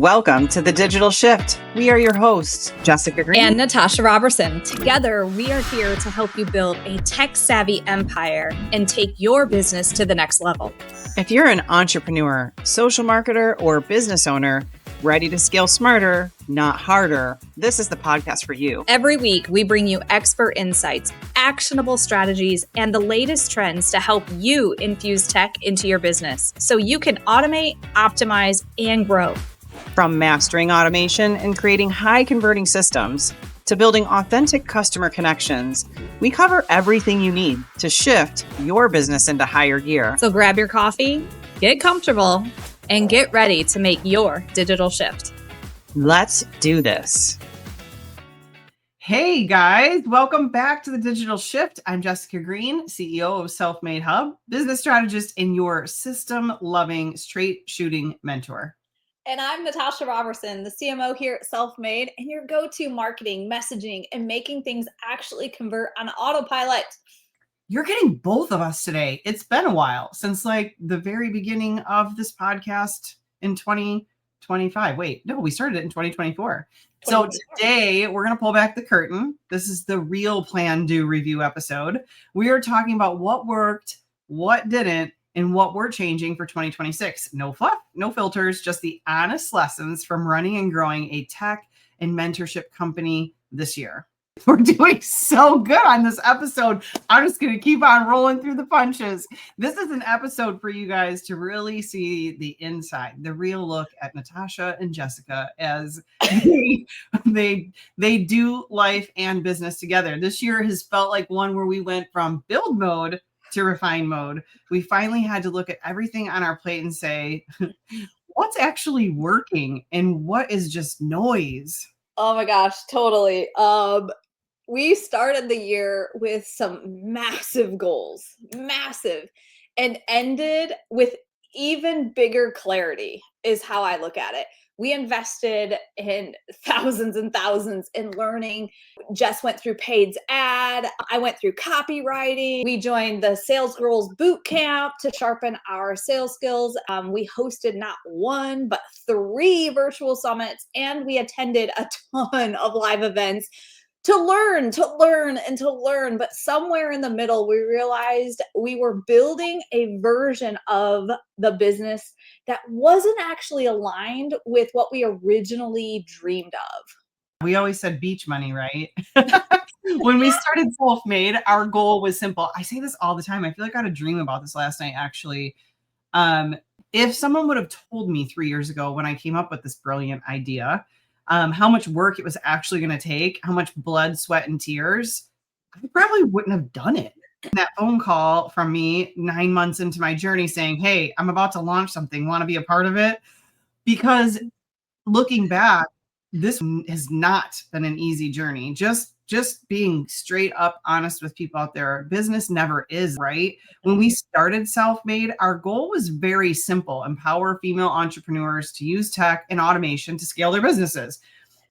Welcome to The Digital Shift. We are your hosts, Jessica Green and Natasha Roberson. Together, we are here to help you build a tech-savvy empire and take your business to the next level. If you're an entrepreneur, social marketer, or business owner ready to scale smarter, not harder, this is the podcast for you. Every week, we bring you expert insights, actionable strategies, and the latest trends to help you infuse tech into your business so you can automate, optimize, and grow. From mastering automation and creating high-converting systems to building authentic customer connections, we cover everything you need to shift your business into higher gear. So grab your coffee, get comfortable, and get ready to make your digital shift. Let's do this. Hey guys, welcome back to The Digital Shift. I'm Jessica Green, CEO of Self-Made Hub, business strategist and your system-loving, straight-shooting mentor. And I'm Natasha Roberson, the CMO here at Self-Made, and your go-to marketing, messaging, and making things actually convert on autopilot. You're getting both of us today. It's been a while since like the very beginning of this podcast in 2025. Wait, no, we started it in 2024. So today we're going to pull back the curtain. This is the real plan, do, review episode. We are talking about what worked, what didn't, and what we're changing for 2026. No fluff, no filters, just the honest lessons from running and growing a tech and mentorship company this year. We're doing so good on this episode. I'm just going to keep on rolling through the punches. This is an episode for you guys to really see the inside, the real look at Natasha and Jessica as they do life and business together. This year has felt like one where we went from build mode to refine mode. We finally had to look at everything on our plate and say, what's actually working and what is just noise? Oh my gosh, totally. We started the year with some massive goals, massive, and ended with even bigger clarity is how I look at it. We invested in thousands and thousands in learning. Jess went through paid ad. I went through copywriting. We joined the Sales Girls Boot Camp to sharpen our sales skills. We hosted not one, but 3 virtual summits, and we attended a ton of live events to learn. But somewhere in the middle, we realized we were building a version of the business that wasn't actually aligned with what we originally dreamed of. We always said beach money, right? When we started Self-Made, our goal was simple. I say this all the time. I feel like I had a dream about this last night, actually. If someone would have told me 3 years ago when I came up with this brilliant idea, how much work it was actually going to take, how much blood, sweat, and tears, I probably wouldn't have done it. That phone call from me 9 months into my journey saying, hey, I'm about to launch something. Want to be a part of it? Because looking back, this has not been an easy journey. Just being straight up honest with people out there. Business never is, right? When we started Self-Made, our goal was very simple: empower female entrepreneurs to use tech and automation to scale their businesses.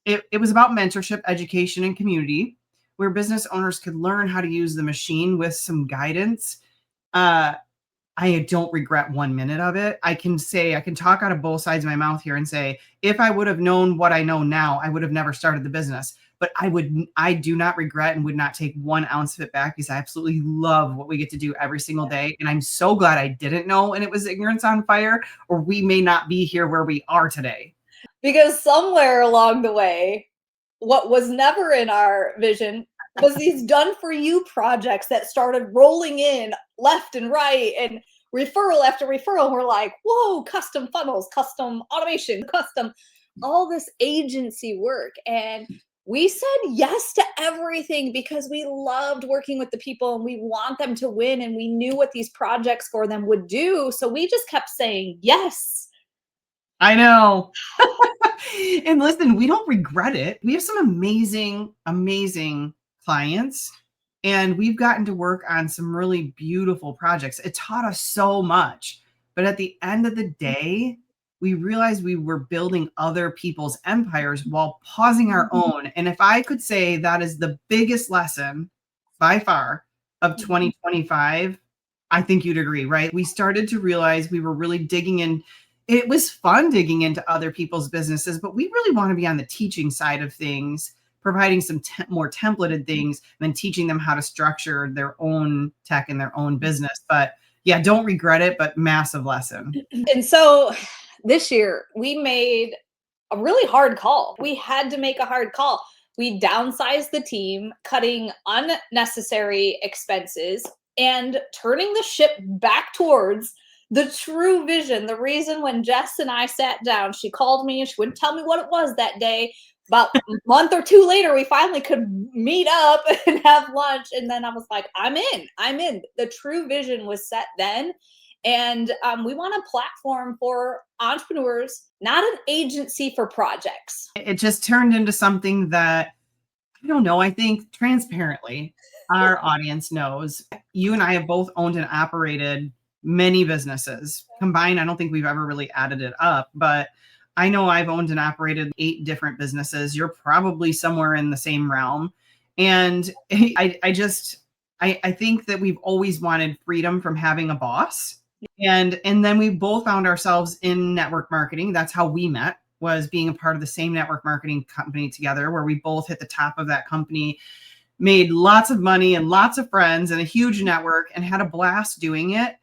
It was about mentorship, education, and community, where business owners could learn how to use the machine with some guidance. I don't regret 1 minute of it. I can talk out of both sides of my mouth here and say, if I would have known what I know now, I would have never started the business. But I do not regret and would not take 1 ounce of it back, because I absolutely love what we get to do every single day. And I'm so glad I didn't know and it was ignorance on fire, or we may not be here where we are today. Because somewhere along the way, what was never in our vision was these done-for-you projects that started rolling in left and right, and referral after referral. We're like, whoa, custom funnels, custom automation, custom, all this agency work. And we said yes to everything because we loved working with the people and we want them to win, and we knew what these projects for them would do. So we just kept saying yes. I know. And listen, we don't regret it. We have some amazing, amazing clients, and we've gotten to work on some really beautiful projects. It taught us so much. But at the end of the day, we realized we were building other people's empires while pausing our own. And if I could say that is the biggest lesson by far of 2025, I think you'd agree, right? We started to realize we were really digging in it was fun digging into other people's businesses, but we really want to be on the teaching side of things, providing some more templated things than teaching them how to structure their own tech and their own business. But yeah, don't regret it, but massive lesson. And so this year we made a really hard call. We had to make a hard call. We downsized the team, cutting unnecessary expenses and turning the ship back towards the true vision. The reason when Jess and I sat down, she called me and she wouldn't tell me what it was that day. About a month or two later, we finally could meet up and have lunch. And then I was like, I'm in. The true vision was set then. And we want a platform for entrepreneurs, not an agency for projects. It just turned into something that, I don't know, I think transparently, our audience knows. You and I have both owned and operated many businesses. Combined, I don't think we've ever really added it up, but I know I've owned and operated 8 different businesses. You're probably somewhere in the same realm. And I think that we've always wanted freedom from having a boss. And then we both found ourselves in network marketing. That's how we met, was being a part of the same network marketing company together, where we both hit the top of that company, made lots of money and lots of friends and a huge network, and had a blast doing it.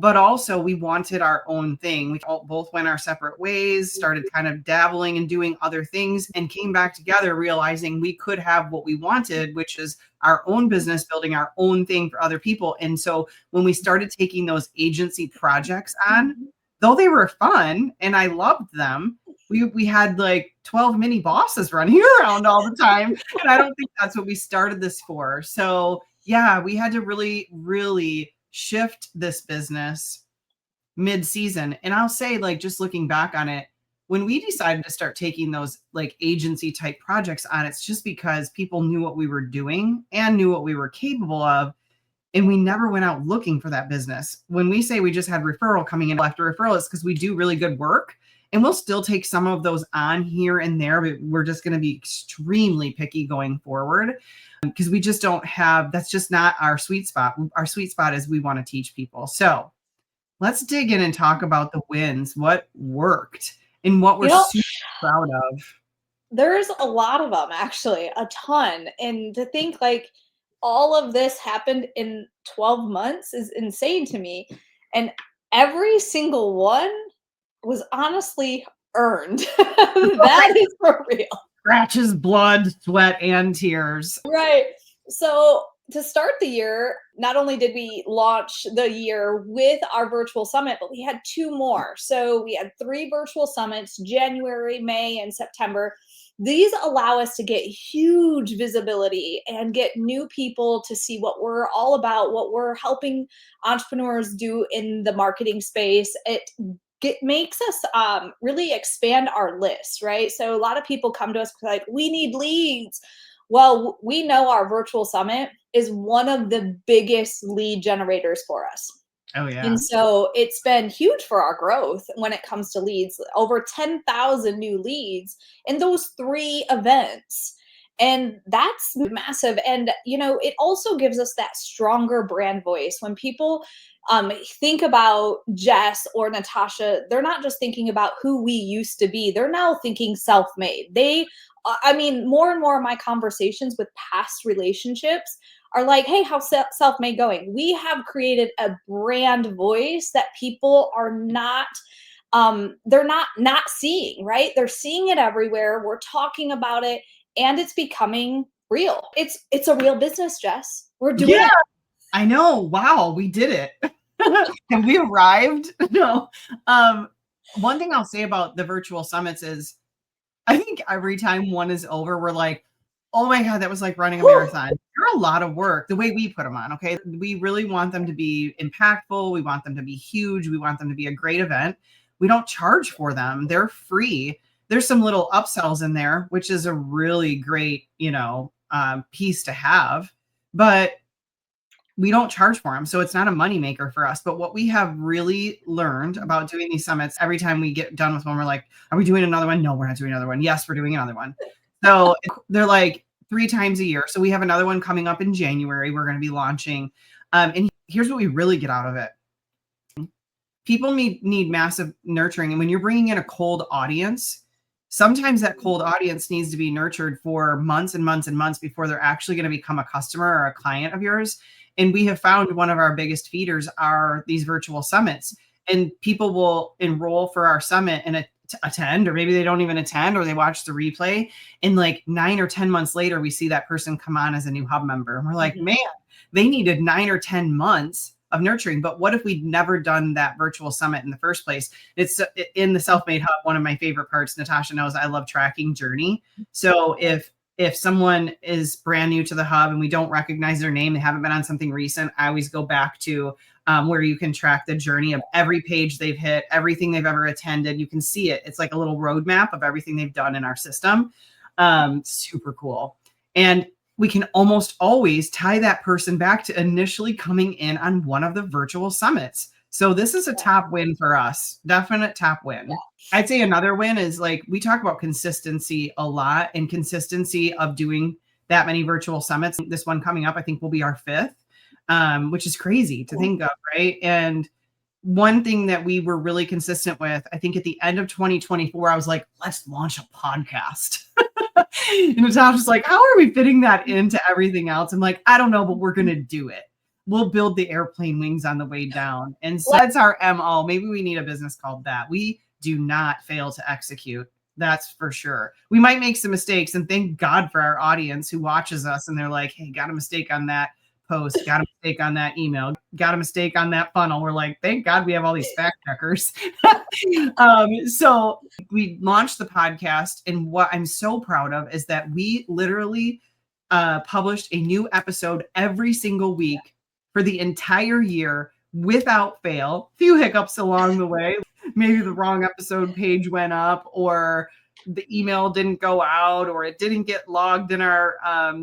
But also we wanted our own thing. We both went our separate ways, started kind of dabbling and doing other things, and came back together realizing we could have what we wanted, which is our own business, building our own thing for other people. And so when we started taking those agency projects on, though they were fun and I loved them, we had like 12 mini bosses running around all the time. And I don't think that's what we started this for. So yeah, we had to really, really shift this business mid-season. And I'll say, like, just looking back on it, when we decided to start taking those like agency type projects on, it's just because people knew what we were doing and knew what we were capable of. And we never went out looking for that business. When we say we just had referral coming in after referral, it's because we do really good work, and we'll still take some of those on here and there, but we're just going to be extremely picky going forward, because we just don't have, that's just not our sweet spot. Our sweet spot is we want to teach people. So let's dig in and talk about the wins, what worked and what we're super proud of. There's a lot of them, actually, a ton. And to think like all of this happened in 12 months is insane to me. And every single one was honestly earned. That is for real. Scratches, blood, sweat, and tears. Right. So to start the year, not only did we launch the year with our virtual summit, but we had 2 more. So we had 3 virtual summits, January, May, and September. These allow us to get huge visibility and get new people to see what we're all about, what we're helping entrepreneurs do in the marketing space. It makes us really expand our list, right? So a lot of people come to us like, we need leads. Well, we know our virtual summit is one of the biggest lead generators for us. Oh, yeah. And so it's been huge for our growth when it comes to leads, over 10,000 new leads in those 3 events. And that's massive. And, it also gives us that stronger brand voice. When people think about Jess or Natasha, they're not just thinking about who we used to be. They're now thinking self-made. More and more of my conversations with past relationships are like, hey, how's self-made going? We have created a brand voice that people are not, they're not seeing, right? They're seeing it everywhere. We're talking about it, and it's becoming real. It's a real business, Jess. We're doing it. I know. Wow, we did it. Have we arrived? No. One thing I'll say about the virtual summits is, I think every time one is over, we're like, oh my God, that was like running a marathon. They're a lot of work the way we put them on. Okay. We really want them to be impactful. We want them to be huge. We want them to be a great event. We don't charge for them. They're free. There's some little upsells in there, which is a really great, piece to have, but we don't charge for them. So it's not a moneymaker for us. But what we have really learned about doing these summits, every time we get done with one, we're like, are we doing another one? No, we're not doing another one. Yes, we're doing another one. So they're like 3 times a year. So we have another one coming up in January. We're going to be launching. And here's what we really get out of it. people need massive nurturing. And when you're bringing in a cold audience, sometimes that cold audience needs to be nurtured for months and months and months before they're actually going to become a customer or a client of yours. And we have found one of our biggest feeders are these virtual summits, and people will enroll for our summit and attend, or maybe they don't even attend, or they watch the replay. And like 9 or 10 months later, we see that person come on as a new hub member. And we're like, man, they needed 9 or 10 months of nurturing. But what if we'd never done that virtual summit in the first place? It's in the Self-Made Hub. One of my favorite parts, Natasha knows I love tracking journey. So if someone is brand new to the hub and we don't recognize their name, they haven't been on something recent, I always go back to where you can track the journey of every page they've hit, everything they've ever attended. You can see it. It's like a little roadmap of everything they've done in our system. Super cool. And we can almost always tie that person back to initially coming in on one of the virtual summits. So this is a top win for us. Definite top win. Yeah. I'd say another win is, like, we talk about consistency a lot, and consistency of doing that many virtual summits. This one coming up, I think, will be our 5th, which is crazy to think of, right? And one thing that we were really consistent with, I think at the end of 2024, I was like, let's launch a podcast. And Natasha's like, how are we fitting that into everything else? I'm like, I don't know, but we're going to do it. We'll build the airplane wings on the way down. And so that's our MO. Maybe we need a business called that. We do not fail to execute. That's for sure. We might make some mistakes, and thank God for our audience who watches us and they're like, hey, got a mistake on that post, got a mistake on that email, got a mistake on that funnel. We're like, thank God we have all these fact checkers. So we launched the podcast, and what I'm so proud of is that we literally published a new episode every single week for the entire year without fail. Few hiccups along the way. Maybe the wrong episode page went up, or the email didn't go out, or it didn't get logged in our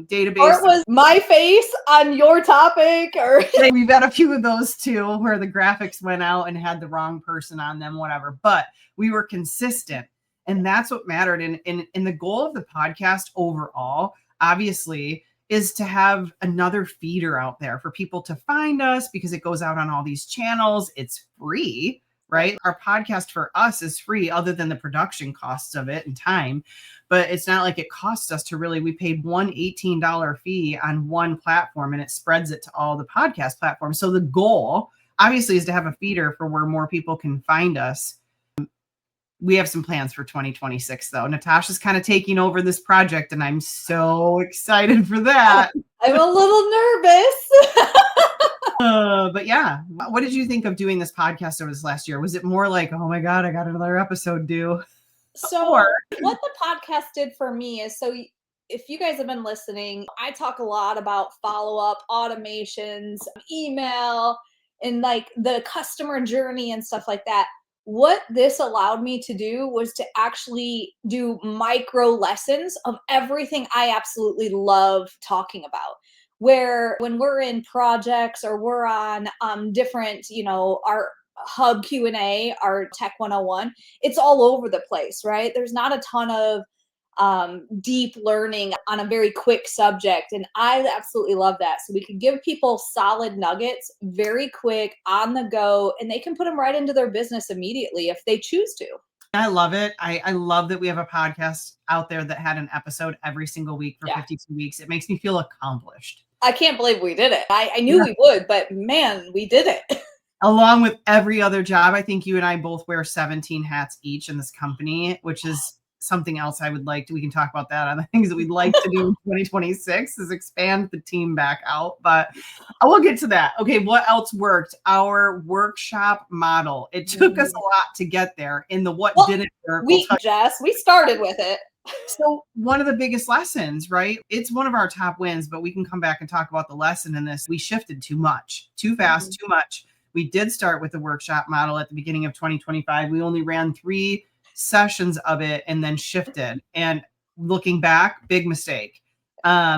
database. Or it was my face on your topic. Or we've had a few of those too, where the graphics went out and had the wrong person on them, whatever. But we were consistent, and that's what mattered. And the goal of the podcast overall, obviously, is to have another feeder out there for people to find us, because it goes out on all these channels. It's free. Right? Our podcast for us is free, other than the production costs of it and time. But it's not like it costs us to really, we paid one $18 fee on one platform, and it spreads it to all the podcast platforms. So the goal obviously is to have a feeder for where more people can find us. We have some plans for 2026 though. Natasha's kind of taking over this project, and I'm so excited for that. I'm a little nervous. But yeah, what did you think of doing this podcast over this last year? Was it more like, oh my God, I got another episode due? So what the podcast did for me is, so if you guys have been listening, I talk a lot about follow-up automations, email, and like the customer journey and stuff like that. What this allowed me to do was to actually do micro lessons of everything I absolutely love talking about. Where when we're in projects or we're on different, our hub Q&A, our Tech 101, it's all over the place, right? There's not a ton of deep learning on a very quick subject. And I absolutely love that. So we can give people solid nuggets very quick, on the go, and they can put them right into their business immediately if they choose to. I love it. I love that we have a podcast out there that had an episode every single week for 52 weeks. It makes me feel accomplished. I can't believe we did it. I knew we would, but man, we did it. Along with every other job, I think you and I both wear 17 hats each in this company, which is something else I would like to, we can talk about that on the things that we'd like to do in 2026 is expand the team back out, but I will get to that. Okay. What else worked? Our workshop model. It took us a lot to get there. In the didn't work. We started with it. So one of the biggest lessons, right? It's one of our top wins, but we can come back and talk about the lesson in this. We shifted too much, too fast, too much. We did start with the workshop model at the beginning of 2025. We only ran 3 sessions of it and then shifted. And looking back, big mistake.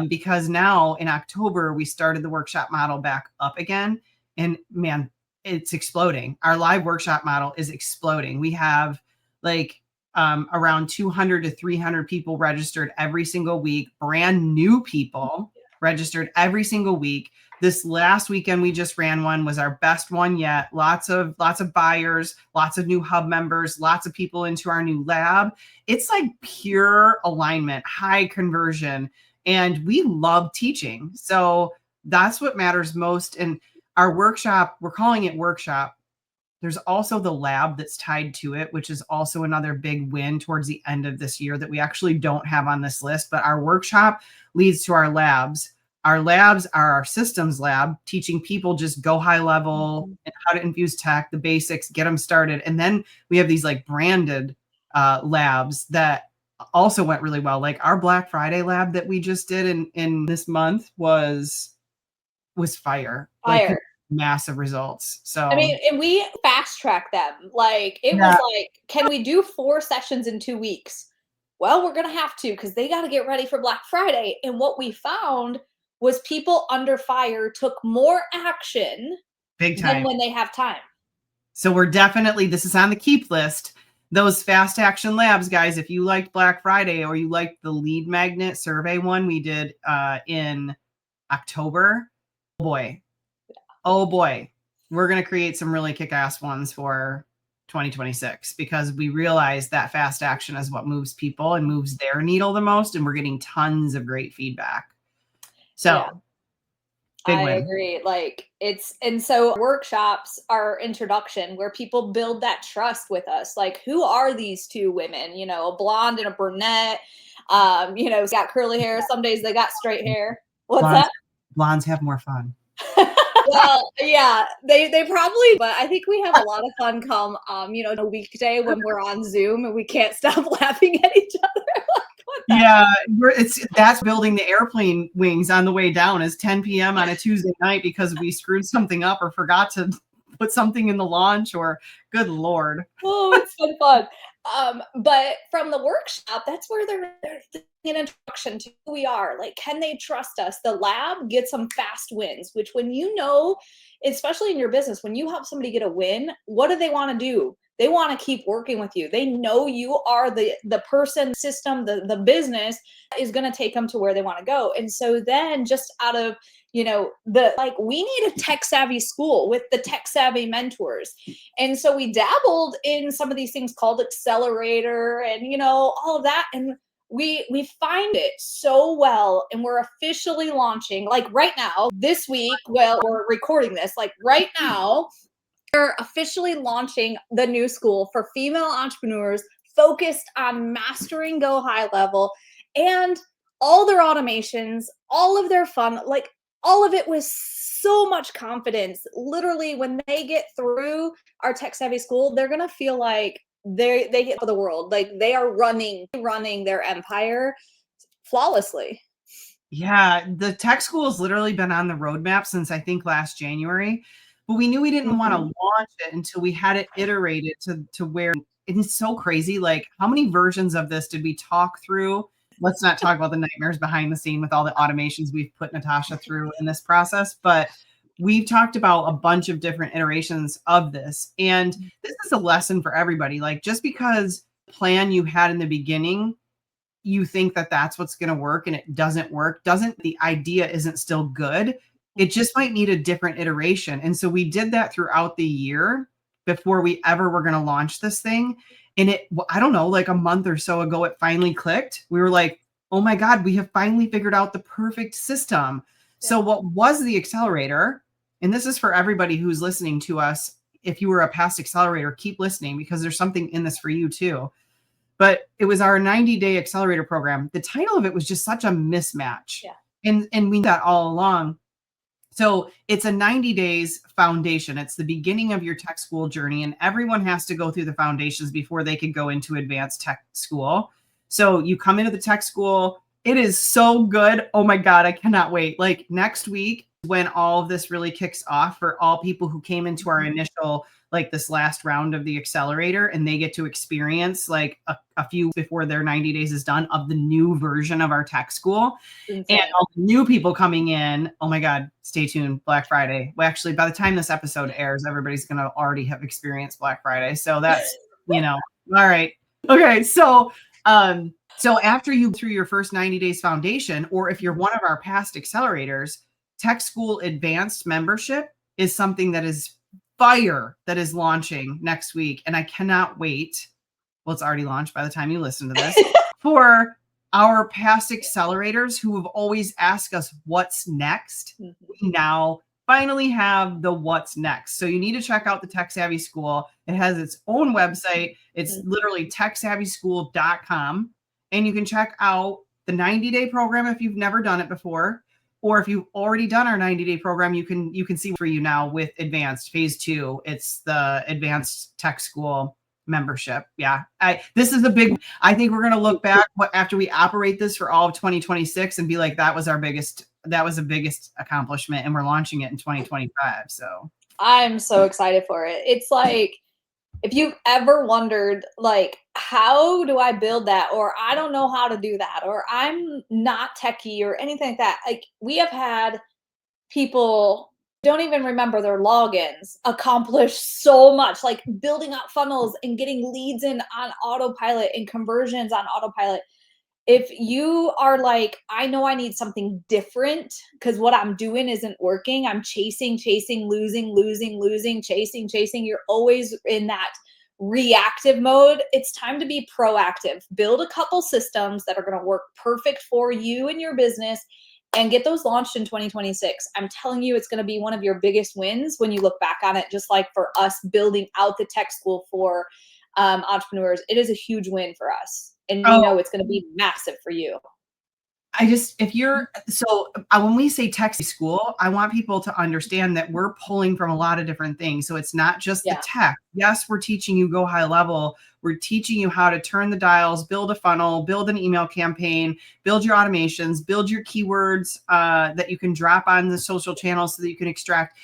Because now in October, we started the workshop model back up again. And man, it's exploding. Our live workshop model is exploding. We have like around 200 to 300 people registered every single week, brand new people registered every single week. This last weekend we just ran one was our best one yet. Lots of buyers, lots of new hub members, lots of people into our new lab. It's like pure alignment, high conversion, and we love teaching. So that's what matters most. And our workshop, we're calling it workshop. There's also the lab that's tied to it, which is also another big win towards the end of this year that we actually don't have on this list. But our workshop leads to our labs. Our labs are our systems lab, teaching people just go high level and how to infuse tech, the basics, get them started. And then we have these like branded labs that also went really well. Like our Black Friday lab that we just did in this month was fire. Like, massive results. So I mean, and we fast track them. Like it was like, can we do 4 sessions in 2 weeks? Well, we're gonna have to, because they got to get ready for Black Friday. And what we found was people under fire took more action big time than when they have time. So we're definitely, this is on the keep list. Those fast action labs, guys, if you liked Black Friday or you liked the lead magnet survey one we did in October, oh boy, we're going to create some really kick-ass ones for 2026, because we realize that fast action is what moves people and moves their needle the most. And we're getting tons of great feedback. So big win. I agree. Like and so workshops are introduction where people build that trust with us. Like, who are these 2 women? You know, a blonde and a brunette. You know, got curly hair. Some days they got straight hair. What's that? Blondes have more fun. Well, yeah, they probably, but I think we have a lot of fun come, you know, a weekday when we're on Zoom and we can't stop laughing at each other. Yeah, that's building the airplane wings on the way down is 10 p.m. on a Tuesday night because we screwed something up or forgot to put something in the launch, or good Lord. Oh, it's been fun. But from the workshop, that's where they're an introduction to who we are. Like, can they trust us? The lab gets some fast wins, which when you know, especially in your business, when you help somebody get a win, what do they want to do? They want to keep working with you. They know you are the person, system, the business is going to take them to where they want to go. And so then just out of, you know, we need a tech savvy school with the tech savvy mentors. And so we dabbled in some of these things called accelerator and, you know, all of that. And we find it so well, and we're officially launching like right now, this week. Well, we're recording this like right now. We're officially launching the new school for female entrepreneurs focused on mastering Go High Level, and all their automations, all of their fun, like all of it was so much confidence. Literally, when they get through our tech savvy school, they're going to feel like they get the world. Like they are running their empire flawlessly. Yeah, the tech school has literally been on the roadmap since I think last January. But we knew we didn't want to launch it until we had it iterated to where it's so crazy. Like, how many versions of this did we talk through? Let's not talk about the nightmares behind the scene with all the automations we've put Natasha through in this process. But we've talked about a bunch of different iterations of this. And this is a lesson for everybody. Like, just because the plan you had in the beginning, you think that that's what's going to work and it doesn't work, the idea isn't still good. It just might need a different iteration. And so we did that throughout the year before we ever were going to launch this thing. And I don't know, like a month or so ago, it finally clicked. We were like, oh my God, we have finally figured out the perfect system. Yeah. So what was the accelerator? And this is for everybody who's listening to us. If you were a past accelerator, keep listening, because there's something in this for you too. But it was our 90-day accelerator program. The title of it was just such a mismatch. Yeah. And we knew that all along. So it's a 90 days foundation. It's the beginning of your tech school journey, and everyone has to go through the foundations before they could go into advanced tech school. So you come into the tech school. It is so good. Oh my God, I cannot wait. Like next week, when all of this really kicks off for all people who came into our initial, like this last round of the accelerator, and they get to experience like a few before their 90 days is done of the new version of our tech school. And all the new people coming in. Oh my God, stay tuned. Black Friday. Well, actually, by the time this episode airs, everybody's going to already have experienced Black Friday. So that's, you know, all right. Okay. So So after you through your first 90 days foundation, or if you're one of our past accelerators, Tech School Advanced membership is something that is fire that is launching next week. And I cannot wait. Well, it's already launched by the time you listen to this for our past accelerators who have always asked us what's next. We now finally have the what's next. So you need to check out the Tech Savvy School. It has its own website. It's literally techsavvyschool.com. And you can check out the 90-day program if you've never done it before. Or if you've already done our 90-day program, you can see for you now with advanced phase 2. It's the advanced tech school membership. Yeah. This is a big, I think we're going to look back after we operate this for all of 2026 and be like, that was the biggest accomplishment, and we're launching it in 2025. So I'm so excited for it. It's like, if you've ever wondered, like, how do I build that? Or I don't know how to do that, or I'm not techie or anything like that. Like, we have had people don't even remember their logins accomplish so much, like building out funnels and getting leads in on autopilot and conversions on autopilot. If you are like, I know I need something different because what I'm doing isn't working. I'm chasing, losing, chasing. You're always in that reactive mode. It's time to be proactive. Build a couple systems that are going to work perfect for you and your business and get those launched in 2026. I'm telling you, it's going to be one of your biggest wins when you look back on it, just like for us building out the tech school for entrepreneurs. It is a huge win for us. And we know it's going to be massive for you. When we say tech school, I want people to understand that we're pulling from a lot of different things. So it's not just the tech. Yes, we're teaching you go high level. We're teaching you how to turn the dials, build a funnel, build an email campaign, build your automations, build your keywords that you can drop on the social channels so that you can extract.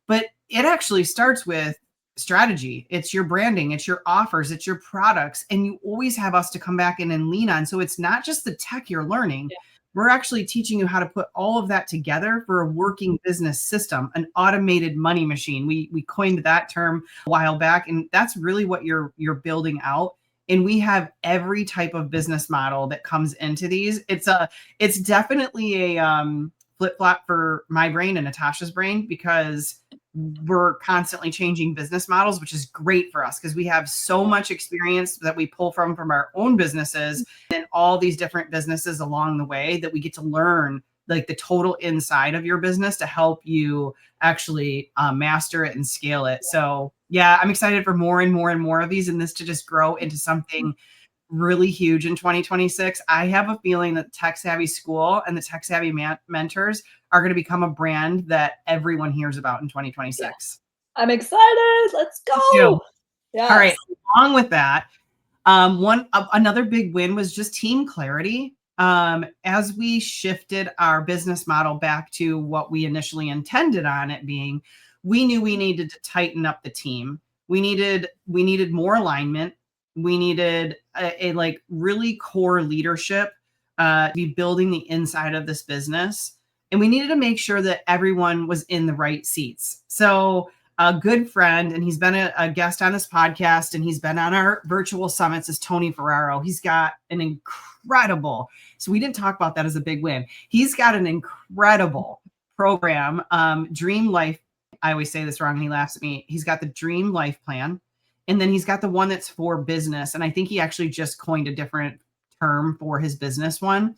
But it actually starts with strategy. It's your branding, it's your offers, it's your products, and you always have us to come back in and lean on. So it's not just the tech you're learning. Yeah. We're actually teaching you how to put all of that together for a working business system, an automated money machine. We coined that term a while back, and that's really what you're building out. And we have every type of business model that comes into these. It's definitely a flip-flop for my brain and Natasha's brain, because we're constantly changing business models, which is great for us because we have so much experience that we pull from our own businesses and all these different businesses along the way that we get to learn like the total inside of your business to help you actually master it and scale it. So yeah, I'm excited for more and more and more of these, and this to just grow into something really huge in 2026. I have a feeling that Tech Savvy School and the Tech Savvy mentors are going to become a brand that everyone hears about in 2026. Yeah. I'm excited. Let's go. Yes. All right. Along with that, another big win was just team clarity. As we shifted our business model back to what we initially intended on it being, we knew we needed to tighten up the team. We needed more alignment. We needed a like really core leadership to be building the inside of this business. And we needed to make sure that everyone was in the right seats. So a good friend, and he's been a guest on this podcast, and he's been on our virtual summits, is Tony Ferraro. He's got an incredible, so we didn't talk about that as a big win. He's got an incredible program, Dream Life. I always say this wrong, and he laughs at me. He's got the Dream Life Plan. And then he's got the one that's for business. And I think he actually just coined a different term for his business one.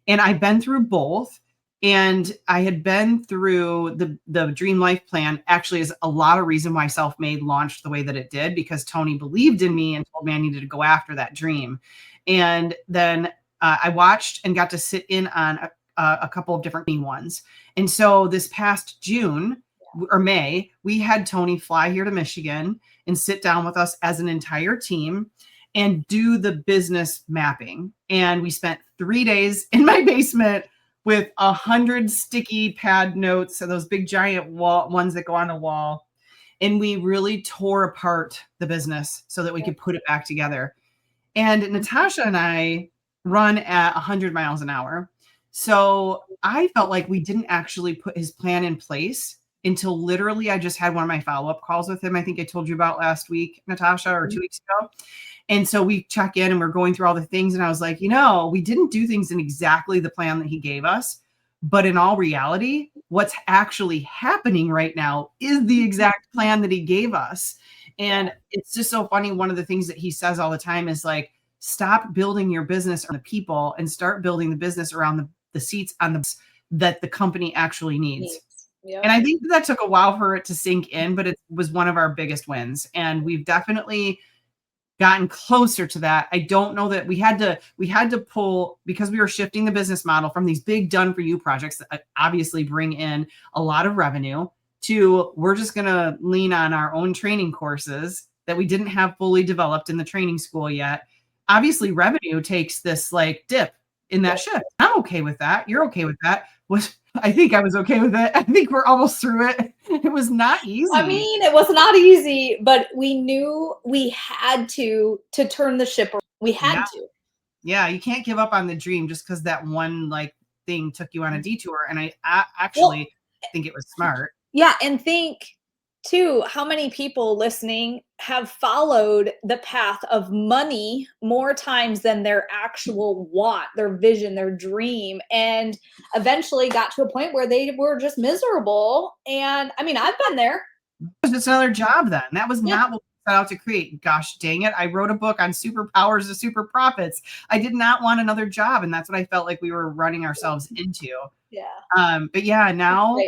And I've been through both. And I had been through the Dream Life Plan actually is a lot of reason why Self-Made launched the way that it did, because Tony believed in me and told me I needed to go after that dream. And then I watched and got to sit in on a couple of different ones. And so this past June or May, we had Tony fly here to Michigan and sit down with us as an entire team and do the business mapping. And we spent 3 days in my basement with 100 sticky pad notes, so those big giant ones that go on the wall. And we really tore apart the business so that we could put it back together. And Natasha and I run at 100 miles an hour. So I felt like we didn't actually put his plan in place until literally I just had one of my follow-up calls with him. I think I told you about last week, Natasha, or 2 weeks ago. And so we check in and we're going through all the things. And I was like, we didn't do things in exactly the plan that he gave us. But in all reality, what's actually happening right now is the exact plan that he gave us. And it's just so funny. One of the things that he says all the time is like, stop building your business on the people and start building the business around the seats on the that the company actually needs. Yep. And I think that took a while for it to sink in, but it was one of our biggest wins. And we've definitely gotten closer to that. I don't know that we had to pull, because we were shifting the business model from these big done for you projects that obviously bring in a lot of revenue to we're just going to lean on our own training courses that we didn't have fully developed in the training school yet. Obviously revenue takes this like dip in that shift. I'm okay with that. You're okay with that. I think I was okay with it. I think we're almost through it. It was not easy. I mean, it was not easy, but we knew we had to turn the ship around. We had to. Yeah, you can't give up on the dream just because that one like thing took you on a detour. And I actually think it was smart. Yeah, and think too, how many people listening have followed the path of money more times than their actual want, their vision, their dream, and eventually got to a point where they were just miserable. And I mean, I've been there. It was just another job then. That was not what we set out to create. Gosh dang it. I wrote a book on superpowers to super profits. I did not want another job. And that's what I felt like we were running ourselves into. Yeah. But yeah, now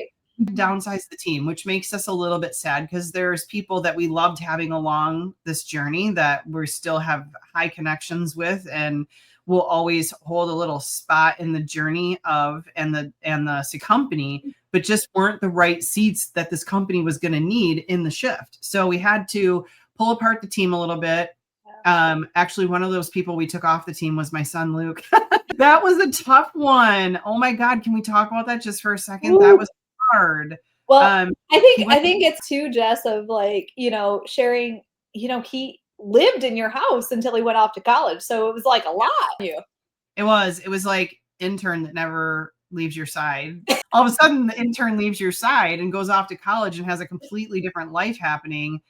downsize the team, which makes us a little bit sad because there's people that we loved having along this journey that we still have high connections with and will always hold a little spot in the journey of and the company, but just weren't the right seats that this company was going to need in the shift. So we had to pull apart the team a little bit. Actually, one of those people we took off the team was my son, Luke. That was a tough one. Oh my God. Can we talk about that just for a second? Ooh. That was hard. Well, I think it's too, Jess, of like, sharing, he lived in your house until he went off to college. So it was like a lot. It was like intern that never leaves your side. All of a sudden the intern leaves your side and goes off to college and has a completely different life happening.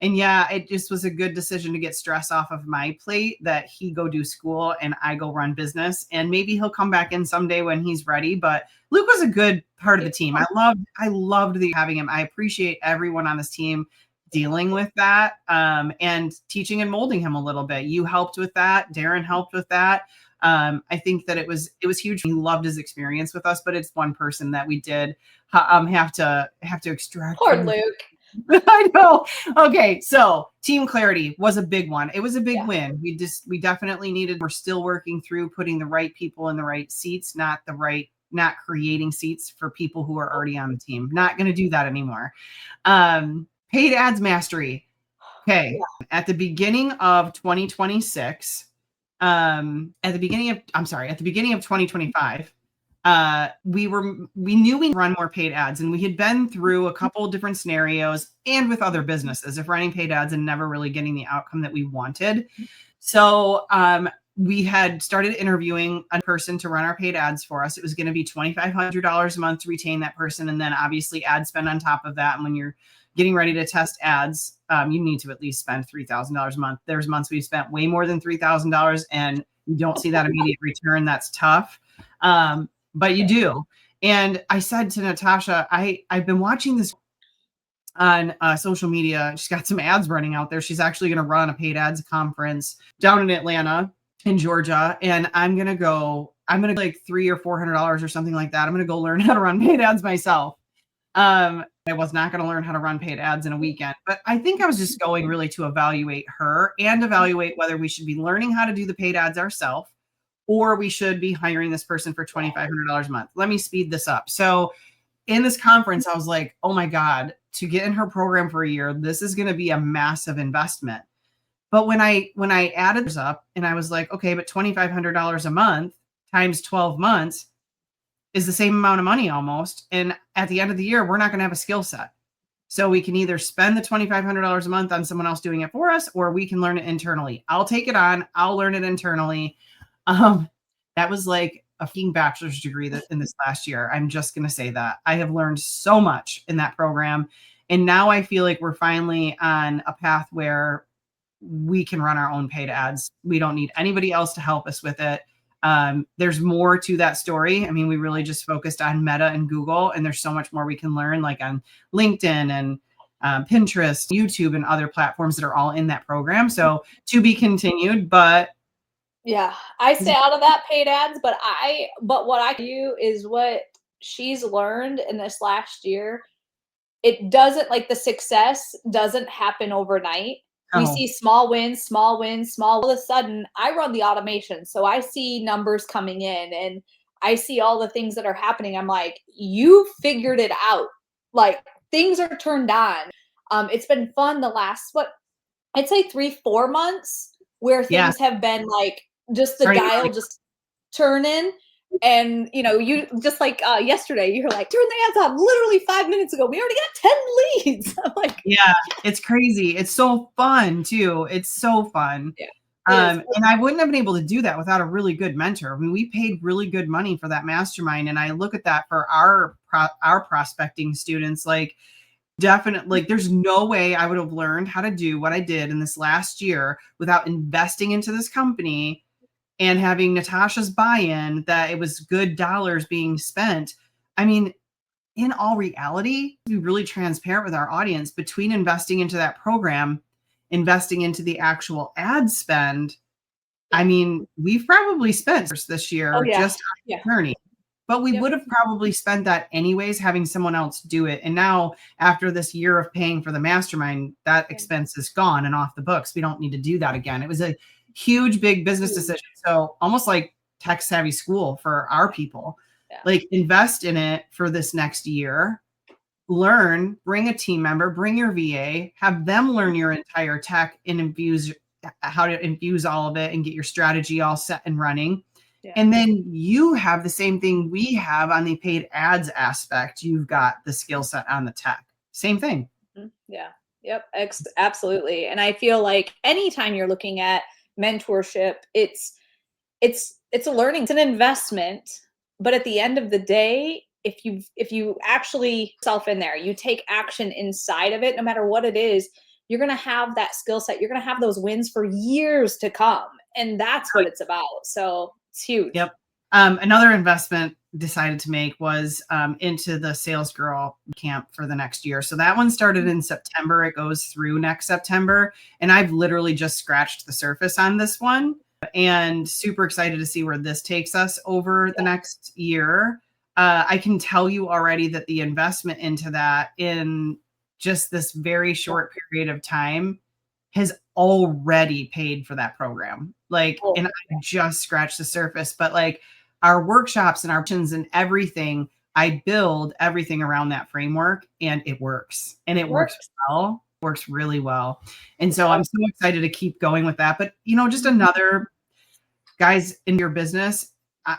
And yeah, it just was a good decision to get stress off of my plate that he go do school and I go run business. And maybe he'll come back in someday when he's ready. But Luke was a good part of the team. I loved having him. I appreciate everyone on this team dealing with that and teaching and molding him a little bit. You helped with that. Darren helped with that. I think that it was huge. He loved his experience with us, but it's one person that we did have to extract. Poor Luke. I know. Okay. So team clarity was a big one. It was a big win. We definitely we're still working through putting the right people in the right seats, not creating seats for people who are already on the team. Not going to do that anymore. Paid ads mastery. Okay. Yeah. At the beginning of 2026, at the beginning of 2025, we knew we'd run more paid ads, and we had been through a couple of different scenarios and with other businesses of running paid ads and never really getting the outcome that we wanted. So, we had started interviewing a person to run our paid ads for us. It was going to be $2,500 a month to retain that person. And then obviously ad spend on top of that. And when you're getting ready to test ads, you need to at least spend $3,000 a month. There's months we've spent way more than $3,000 and you don't see that immediate return. That's tough. But you do. And I said to Natasha, I've been watching this on social media. She's got some ads running out there. She's actually going to run a paid ads conference down in Atlanta, in Georgia. And I'm going to like $300 or $400 or something like that. I'm going to go learn how to run paid ads myself. I was not going to learn how to run paid ads in a weekend, but I think I was just going really to evaluate her and evaluate whether we should be learning how to do the paid ads ourselves or we should be hiring this person for $2,500 a month. Let me speed this up. So in this conference, I was like, oh my God, to get in her program for a year, this is going to be a massive investment. But when I added this up and I was like, okay, but $2,500 a month times 12 months is the same amount of money almost. And at the end of the year, we're not going to have a skill set. So we can either spend the $2,500 a month on someone else doing it for us, or we can learn it internally. I'll take it on. I'll learn it internally. That was like a fucking bachelor's degree in this last year. I'm just going to say that. I have learned so much in that program. And now I feel like we're finally on a path where we can run our own paid ads. We don't need anybody else to help us with it. There's more to that story. I mean, we really just focused on Meta and Google, and there's so much more we can learn, like on LinkedIn and Pinterest, YouTube, and other platforms that are all in that program. So to be continued, but yeah, I stay out of that paid ads, but what I do is what she's learned in this last year. It doesn't, like, the success doesn't happen overnight. We oh, see small wins, small wins, small. All of a sudden, I run the automation, so I see numbers coming in and I see all the things that are happening. I'm like, you figured it out. Like, things are turned on. It's been fun the last, what, I'd say 3, 4 months where yeah, things have been like just the starting to dial really, just turning. And you just like yesterday, you're like, turn the ads on. Literally 5 minutes ago, we already got 10 leads. I'm like, yeah, it's crazy. It's so fun too. It's so fun. yeah, it is. And I wouldn't have been able to do that without a really good mentor. I mean, we paid really good money for that mastermind, and I look at that for our prospecting students. Like, definitely, like, there's no way I would have learned how to do what I did in this last year without investing into this company and having Natasha's buy-in that it was good dollars being spent. I mean, in all reality, to be really transparent with our audience, between investing into that program, investing into the actual ad spend, I mean, we've probably spent this Oh year yeah, just on yeah, the journey, but we yep. would have probably spent that anyways, having someone else do it. And now, after this year of paying for the mastermind, that expense is gone and off the books. We don't need to do that again. It was a huge, big business decision. So almost like tech savvy school for our people. Yeah. Like, invest in it for this next year, learn, bring a team member, bring your VA, have them learn your entire tech and infuse how to infuse all of it and get your strategy all set and running. Yeah. And then you have the same thing we have on the paid ads aspect. You've got the skill set on the tech. Same thing. Yeah. Yep. Absolutely. And I feel like anytime you're looking at mentorship, it's a learning, it's an investment. But at the end of the day, if you actually self in there, you take action inside of it, no matter what it is, you're gonna have that skill set. You're gonna have those wins for years to come. And that's what it's about. So it's huge. Yep. Another investment decided to make was into the Sales Girl camp for the next year. So that one started in September. It goes through next September. And I've literally just scratched the surface on this one, and super excited to see where this takes us over the next year. I can tell you already that the investment into that in just this very short period of time has already paid for that program. Like, and I just scratched the surface, but like our workshops and our options and everything, I build everything around that framework, and it works, and it works well, works really well. And so I'm so excited to keep going with that. But just another, guys, in your business,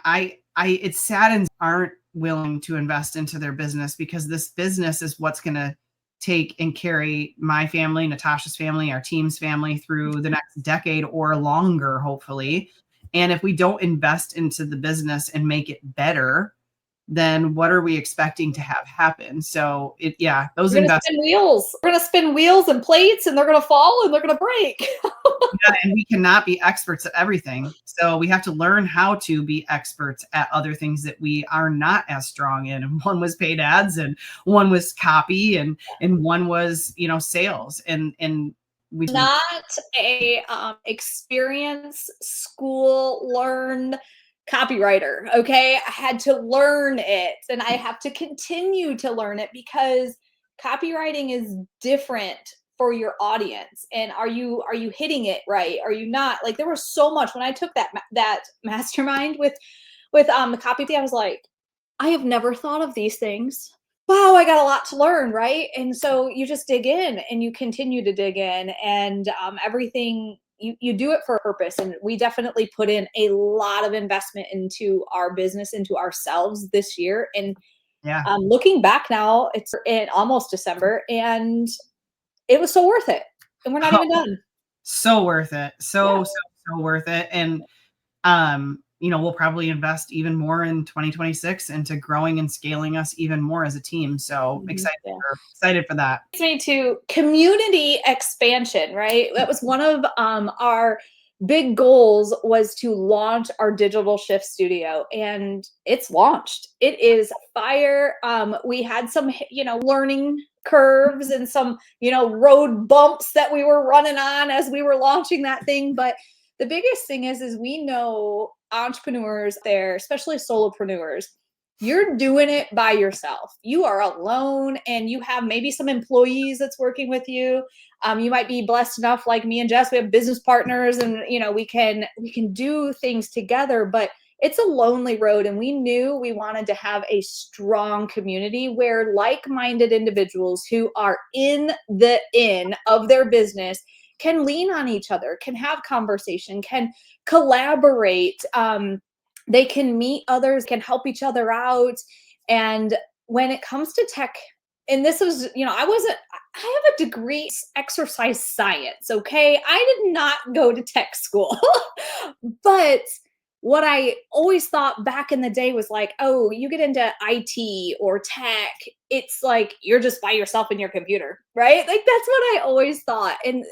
it saddens aren't willing to invest into their business, because this business is what's going to take and carry my family, Natasha's family, our team's family through the next decade or longer, hopefully. And if we don't invest into the business and make it better, then what are we expecting to have happen? So those investments. We're gonna spin wheels and plates, and they're gonna fall and they're gonna break. And we cannot be experts at everything. So we have to learn how to be experts at other things that we are not as strong in. And one was paid ads, and one was copy, and one was, sales. And we not a experience school learned copywriter. Okay. I had to learn it, and I have to continue to learn it, because copywriting is different for your audience. And are you hitting it right? Are you not? Like, there was so much when I took that mastermind with the copy thing. I was like, I have never thought of these things. Wow, I got a lot to learn, right? And so you just dig in and you continue to dig in, and everything, you do it for a purpose. And we definitely put in a lot of investment into our business, into ourselves this year. And looking back now, it's in almost December, and it was so worth it. And we're not even done. So worth it. So worth it. And we'll probably invest even more in 2026 into growing and scaling us even more as a team. So excited for that. Me too. Community expansion, right? That was one of our big goals, was to launch our digital shift studio, and it's launched. It is fire. We had some, learning curves and some, road bumps that we were running on as we were launching that thing. But the biggest thing is we know entrepreneurs there, especially solopreneurs, you're doing it by yourself. You are alone, and you have maybe some employees that's working with you. You might be blessed enough, like me and Jess, we have business partners, and we can do things together, but it's a lonely road. And we knew we wanted to have a strong community where like-minded individuals who are in the of their business can lean on each other, can have conversation, can collaborate. They can meet others, can help each other out. And when it comes to tech, and this was, I have a degree in exercise science, okay? I did not go to tech school. But what I always thought back in the day was like, oh, you get into IT or tech, it's like you're just by yourself in your computer, right? Like that's what I always thought. And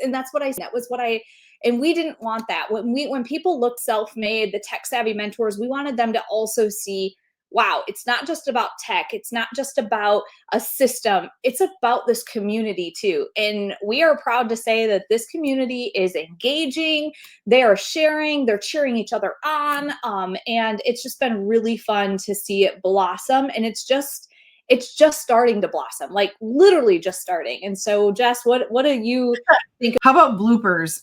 and we didn't want that. When people look self-made, the tech savvy mentors, we wanted them to also see, wow, it's not just about tech. It's not just about a system. It's about this community too. And we are proud to say that this community is engaging. They are sharing, they're cheering each other on. And it's just been really fun to see it blossom. And it's just starting to blossom, like literally just starting. And so Jess, what do you think? How about bloopers?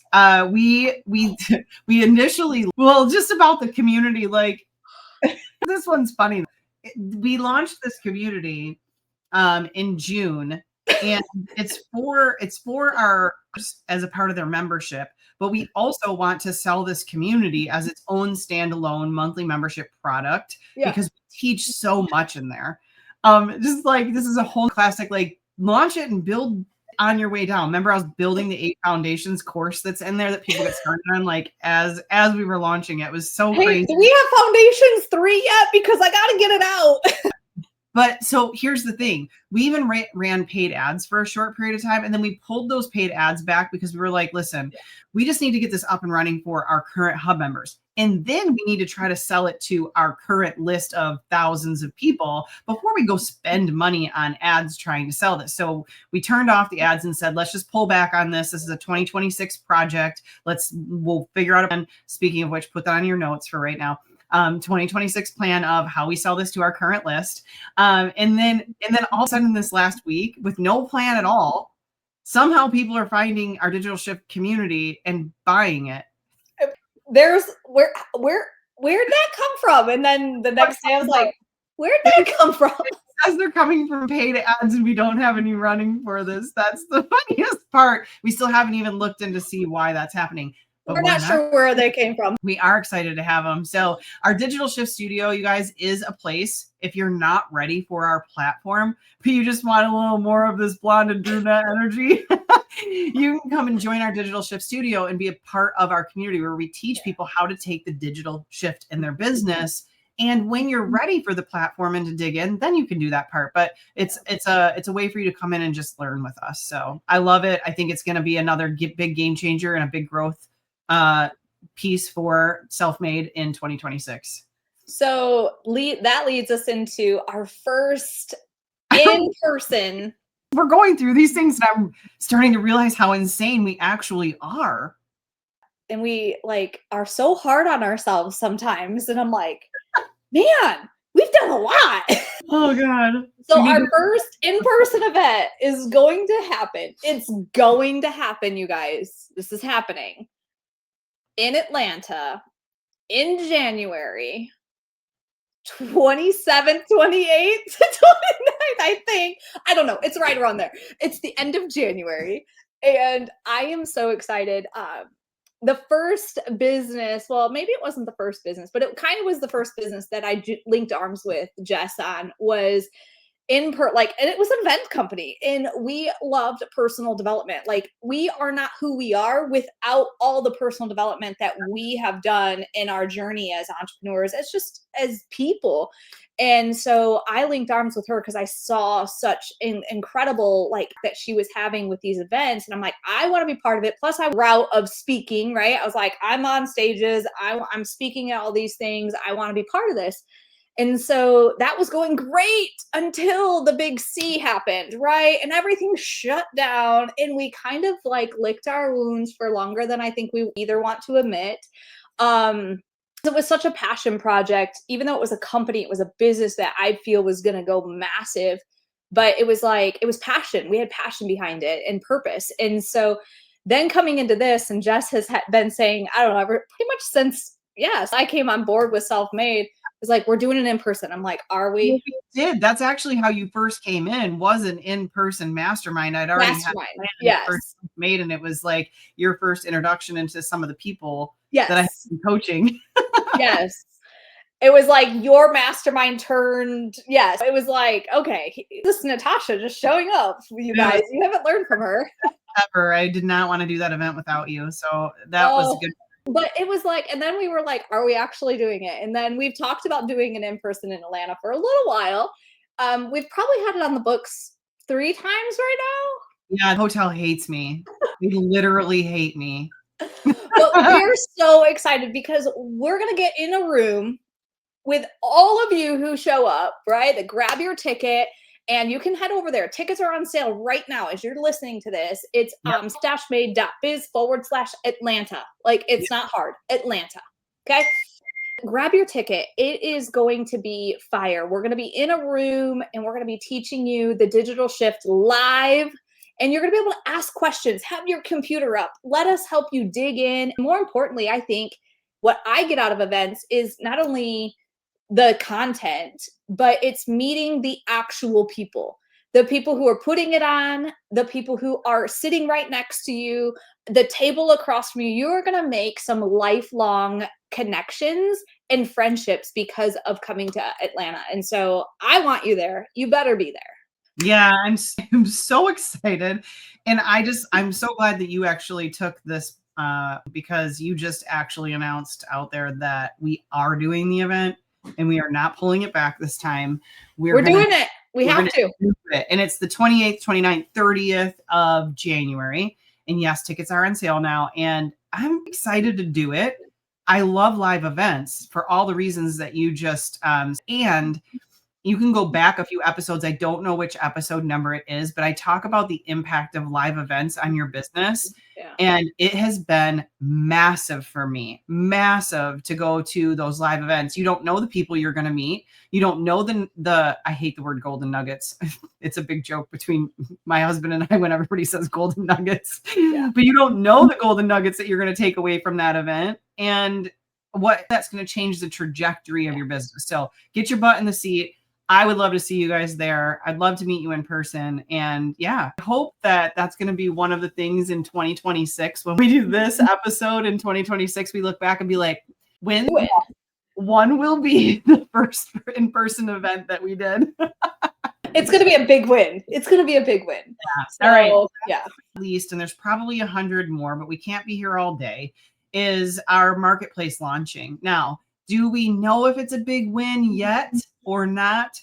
We initially, just about the community, like this one's funny. We launched this community in June, and it's for our, as a part of their membership, but we also want to sell this community as its own standalone monthly membership product because we teach so much in there. Just like this is a whole classic, like launch it and build on your way down. Remember, I was building the 8 foundations course that's in there that people get started on, like as we were launching it. It was so crazy. Do we have foundations 3 yet? Because I got to get it out. But so here's the thing. We even ran paid ads for a short period of time. And then we pulled those paid ads back because we were like, listen, we just need to get this up and running for our current hub members. And then we need to try to sell it to our current list of thousands of people before we go spend money on ads trying to sell this. So we turned off the ads and said, let's just pull back on this. This is a 2026 project. We'll figure out. And speaking of which, put that on your notes for right now. 2026 plan of how we sell this to our current list. And then all of a sudden this last week, with no plan at all, somehow people are finding our digital shift community and buying it. There's where'd that come from? And then the next day I was like, where'd that come from? As they're coming from paid ads and we don't have any running for this. That's the funniest part. We still haven't even looked in to see why that's happening. But we're not sure where they came from. We are excited to have them. So our Digital Shift Studio, you guys, is a place if you're not ready for our platform, but you just want a little more of this blonde and brunette energy. You can come and join our Digital Shift Studio and be a part of our community where we teach people how to take the digital shift in their business. And when you're ready for the platform and to dig in, then you can do that part. But it's a way for you to come in and just learn with us. So I love it. I think it's going to be another big game changer and a big growth piece for Self-Made in 2026. So that leads us into our first in-person. We're going through these things and I'm starting to realize how insane we actually are. And we are so hard on ourselves sometimes. And I'm like, man, we've done a lot. Oh God. So our first in-person event is going to happen. It's going to happen, you guys. This is happening in Atlanta in January 27th, 28th, 29th, I think. I don't know. It's right around there. It's the end of January. And I am so excited. The first business, well, maybe it wasn't the first business, but it kind of was the first business that I linked arms with Jess on, was and it was an event company, and we loved personal development. Like, we are not who we are without all the personal development that we have done in our journey as entrepreneurs, as people. And so I linked arms with her because I saw such an incredible, like, that she was having with these events. And I'm like, I want to be part of it. Plus, I route of speaking, right? I was like, I'm on stages, I'm speaking at all these things. I want to be part of this. And so that was going great until the big C happened, right? And everything shut down. And we kind of like licked our wounds for longer than I think we either want to admit. It was such a passion project. Even though it was a company, it was a business that I feel was going to go massive. But it was passion. We had passion behind it and purpose. And so then coming into this, and Jess has been saying, I don't know, pretty much since, yes, I came on board with Self-Made, it's like, we're doing it in person. I'm like, are we? Well, we did. That's actually how you first came in, was an in-person mastermind. I'd already had yes. made, and it was like your first introduction into some of the people yes. that I have been coaching. Yes. It was like your mastermind turned. Yes. It was like, okay, this is Natasha just showing up. You guys, you haven't learned from her. Ever. I did not want to do that event without you. So that was good. But it was like, and then we were like, are we actually doing it? And then we've talked about doing an in-person in Atlanta for a little while. We've probably had it on the books 3 times right now. Yeah, the hotel hates me. They literally hate me. But we're so excited because we're going to get in a room with all of you who show up, right? That grab your ticket. And you can head over there. Tickets are on sale right now as you're listening to this. It's stashmade.biz/Atlanta. Like, it's not hard. Atlanta. Okay. Grab your ticket. It is going to be fire. We're going to be in a room and we're going to be teaching you the digital shift live. And you're going to be able to ask questions, have your computer up. Let us help you dig in. More importantly, I think what I get out of events is not only the content, but it's meeting the actual people, the people who are putting it on, the people who are sitting right next to you, the table across from you. You're going to make some lifelong connections and friendships because of coming to Atlanta. And so I want you there. You better be there. Yeah, I'm so excited. And I'm so glad that you actually took this because you just actually announced out there that we are doing the event. And we are not pulling it back this time. We're doing it. We have to. And it's the 28th, 29th, 30th of January. And yes, tickets are on sale now. And I'm excited to do it. I love live events for all the reasons that you just, and you can go back a few episodes. I don't know which episode number it is, but I talk about the impact of live events on your business. Yeah. And it has been massive for me, massive to go to those live events. You don't know the people you're going to meet. You don't know I hate the word golden nuggets. It's a big joke between my husband and I when everybody says golden nuggets, but you don't know the golden nuggets that you're going to take away from that event. And what that's going to change the trajectory of your business. So get your butt in the seat. I would love to see you guys there. I'd love to meet you in person. And yeah, I hope that that's going to be one of the things in 2026. When we do this episode in 2026, we look back and be like, when one will be the first in-person event that we did. It's going to be a big win. It's going to be a big win. Yeah. So, all right. Yeah. At least, and there's probably 100 more, but we can't be here all day, is our marketplace launching. Now, do we know if it's a big win yet or not?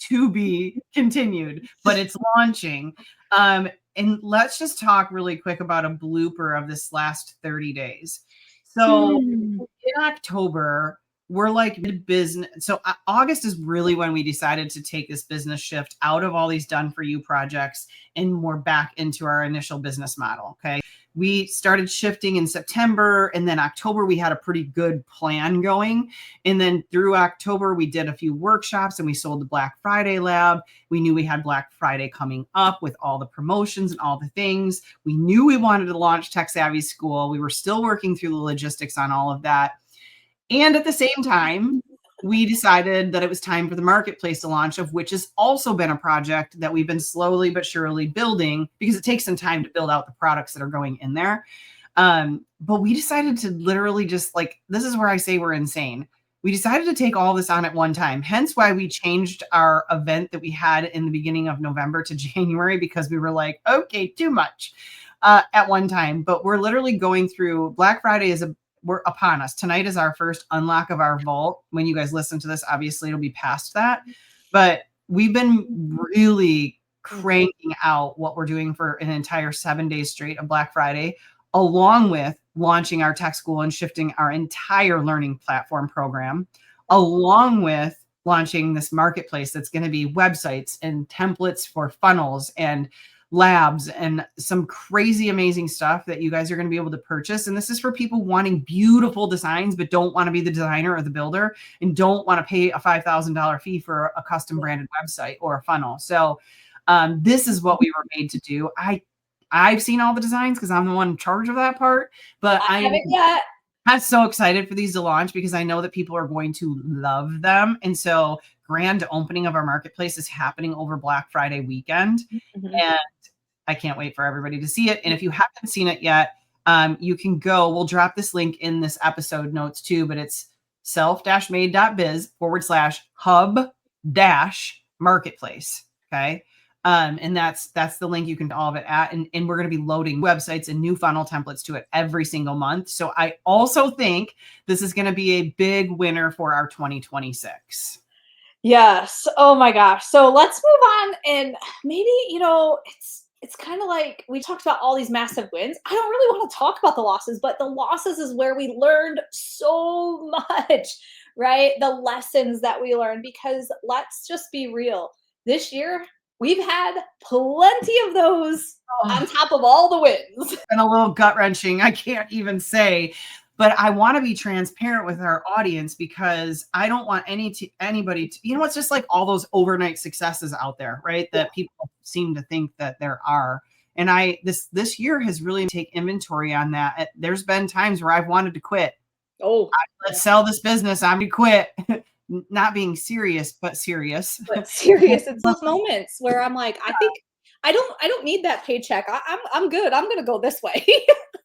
To be continued, but it's launching. And let's just talk really quick about a blooper of this last 30 days. So in October, we're like business. So August is really when we decided to take this business shift out of all these done for you projects and more back into our initial business model. Okay. We started shifting in September, and then October, we had a pretty good plan going. And then through October, we did a few workshops and we sold the Black Friday Lab. We knew we had Black Friday coming up with all the promotions and all the things. We knew we wanted to launch Tech Savvy School. We were still working through the logistics on all of that. And at the same time, we decided that it was time for the marketplace to launch, of which has also been a project that we've been slowly but surely building because it takes some time to build out the products that are going in there. But we decided to literally just this is where I say we're insane. we decided to take all this on at one time. Hence why we changed our event that we had in the beginning of November to January, because we were like, okay, too much at one time. But we're literally going through Black Friday we're upon us. Tonight is our first unlock of our vault. When you guys listen to this, obviously it'll be past that. But we've been really cranking out what we're doing for an entire 7 days straight of Black Friday, along with launching our tech school and shifting our entire learning platform program, along with launching this marketplace that's going to be websites and templates for funnels and labs and some crazy amazing stuff that you guys are going to be able to purchase. And this is for people wanting beautiful designs but don't want to be the designer or the builder and don't want to pay a $5,000 fee for a custom branded website or a funnel. So this is what we were made to do. I've seen all the designs because I'm the one in charge of that part, but I'm so excited for these to launch because I know that people are going to love them. And so grand opening of our marketplace is happening over Black Friday weekend. And I can't wait for everybody to see it. And if you haven't seen it yet, you can go, we'll drop this link in this episode notes too, but it's self-made.biz/hub-marketplace. Okay. And that's the link you can all of it at. And we're going to be loading websites and new funnel templates to it every single month. So I also think this is going to be a big winner for our 2026. Yes. Oh my gosh. So let's move on, and maybe, it's kind of like we talked about all these massive wins. I don't really want to talk about the losses, but the losses is where we learned so much, right? The lessons that we learned, because let's just be real. This year, we've had plenty of those on top of all the wins. And a little gut wrenching, I can't even say, but I want to be transparent with our audience because I don't want anybody to, it's just like all those overnight successes out there, right? That people seem to think that there are. And this year has really taken inventory on that. There's been times where I've wanted to quit. Let's sell this business. I'm going to quit. Not being serious, but serious. But serious. It's those moments where I'm like, I think I don't need that paycheck. I'm good. I'm gonna go this way.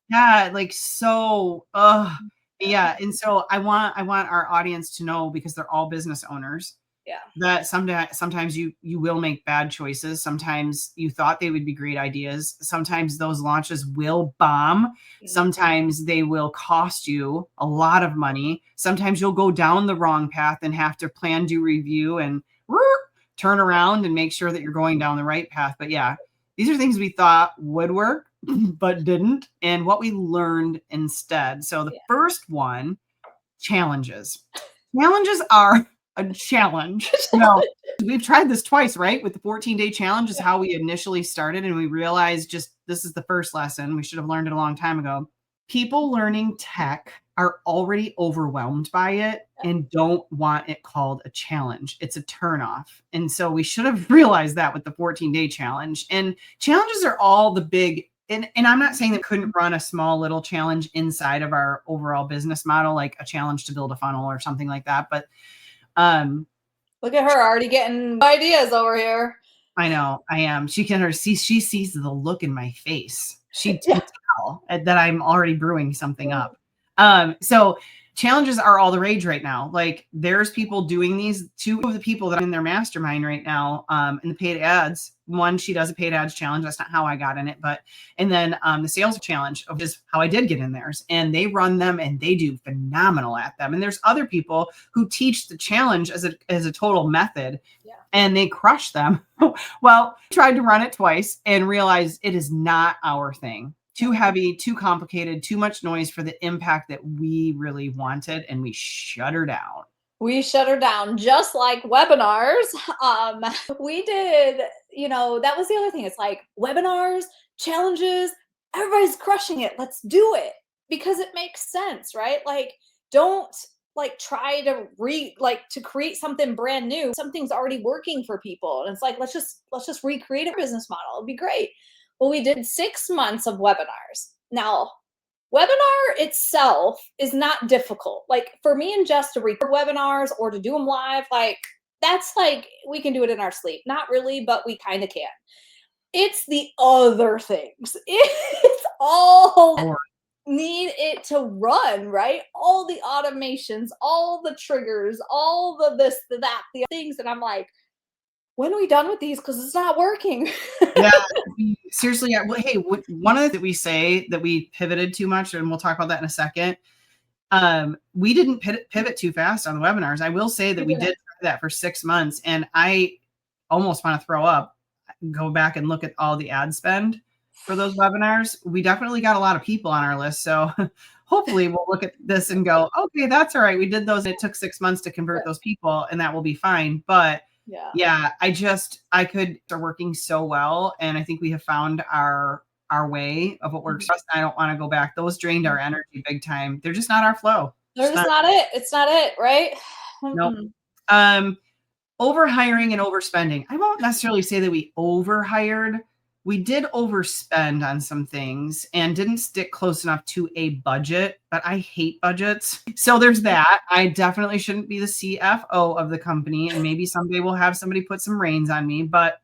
Yeah, like so. Yeah, and so I want our audience to know, because they're all business owners. Yeah. That sometimes you will make bad choices. Sometimes you thought they would be great ideas. Sometimes those launches will bomb. Sometimes they will cost you a lot of money. Sometimes you'll go down the wrong path and have to plan, do review, and turn around and make sure that you're going down the right path. But yeah, these are things we thought would work, but didn't, and what we learned instead. So the first one, challenges. Challenges are a challenge. We've tried this twice, right? With the 14-day challenge is how we initially started. And we realized this is the first lesson. We should have learned it a long time ago. People learning tech are already overwhelmed by it and don't want it called a challenge. It's a turnoff. And so we should have realized that with the 14-day challenge. And challenges are all the big, and I'm not saying that couldn't run a small little challenge inside of our overall business model, like a challenge to build a funnel or something like that. But look at her already getting ideas over here. I know, I am. She sees the look in my face. She can tell that I'm already brewing something up. So challenges are all the rage right now. Like there's people doing these. Two of the people that are in their mastermind right now, in the paid ads. One, she does a paid ads challenge. That's not how I got in it, and then the sales challenge, which is how I did get in theirs. And they run them and they do phenomenal at them. And there's other people who teach the challenge as a total method, and they crush them. Well, tried to run it twice and realized it is not our thing. Too heavy, too complicated, too much noise for the impact that we really wanted, and we shut her down. We shut her down, just like webinars. We did, that was the other thing. It's like webinars, challenges, everybody's crushing it. Let's do it because it makes sense, right? Like, don't try to to create something brand new. Something's already working for people. And it's like, let's just recreate a business model. It'd be great. Well, we did 6 months of webinars. Now, webinar itself is not difficult. Like for me and Jess to record webinars or to do them live, that's we can do it in our sleep. Not really, but we kind of can. It's the other things. It's all need it to run, right? All the automations, all the triggers, all the this, the that, the things. And I'm like, when are we done with these? Because it's not working. Yeah, seriously. Yeah. Well, hey, one of the that we say that we pivoted too much, and we'll talk about that in a second. We didn't pivot too fast on the webinars. I will say that we did that for 6 months, and I almost want to throw up. Go back and look at all the ad spend for those webinars. We definitely got a lot of people on our list. So hopefully we'll look at this and go, okay, that's all right. We did those. It took 6 months to convert those people, and that will be fine. But yeah, I could start working so well. And I think we have found our way of what works for us. I don't want to go back. Those drained our energy big time. They're just not our flow. They're just not it. It's not it, right? Nope. Overhiring and overspending. I won't necessarily say that we overhired. We did overspend on some things and didn't stick close enough to a budget, but I hate budgets. So there's that. I definitely shouldn't be the CFO of the company, and maybe someday we'll have somebody put some reins on me, but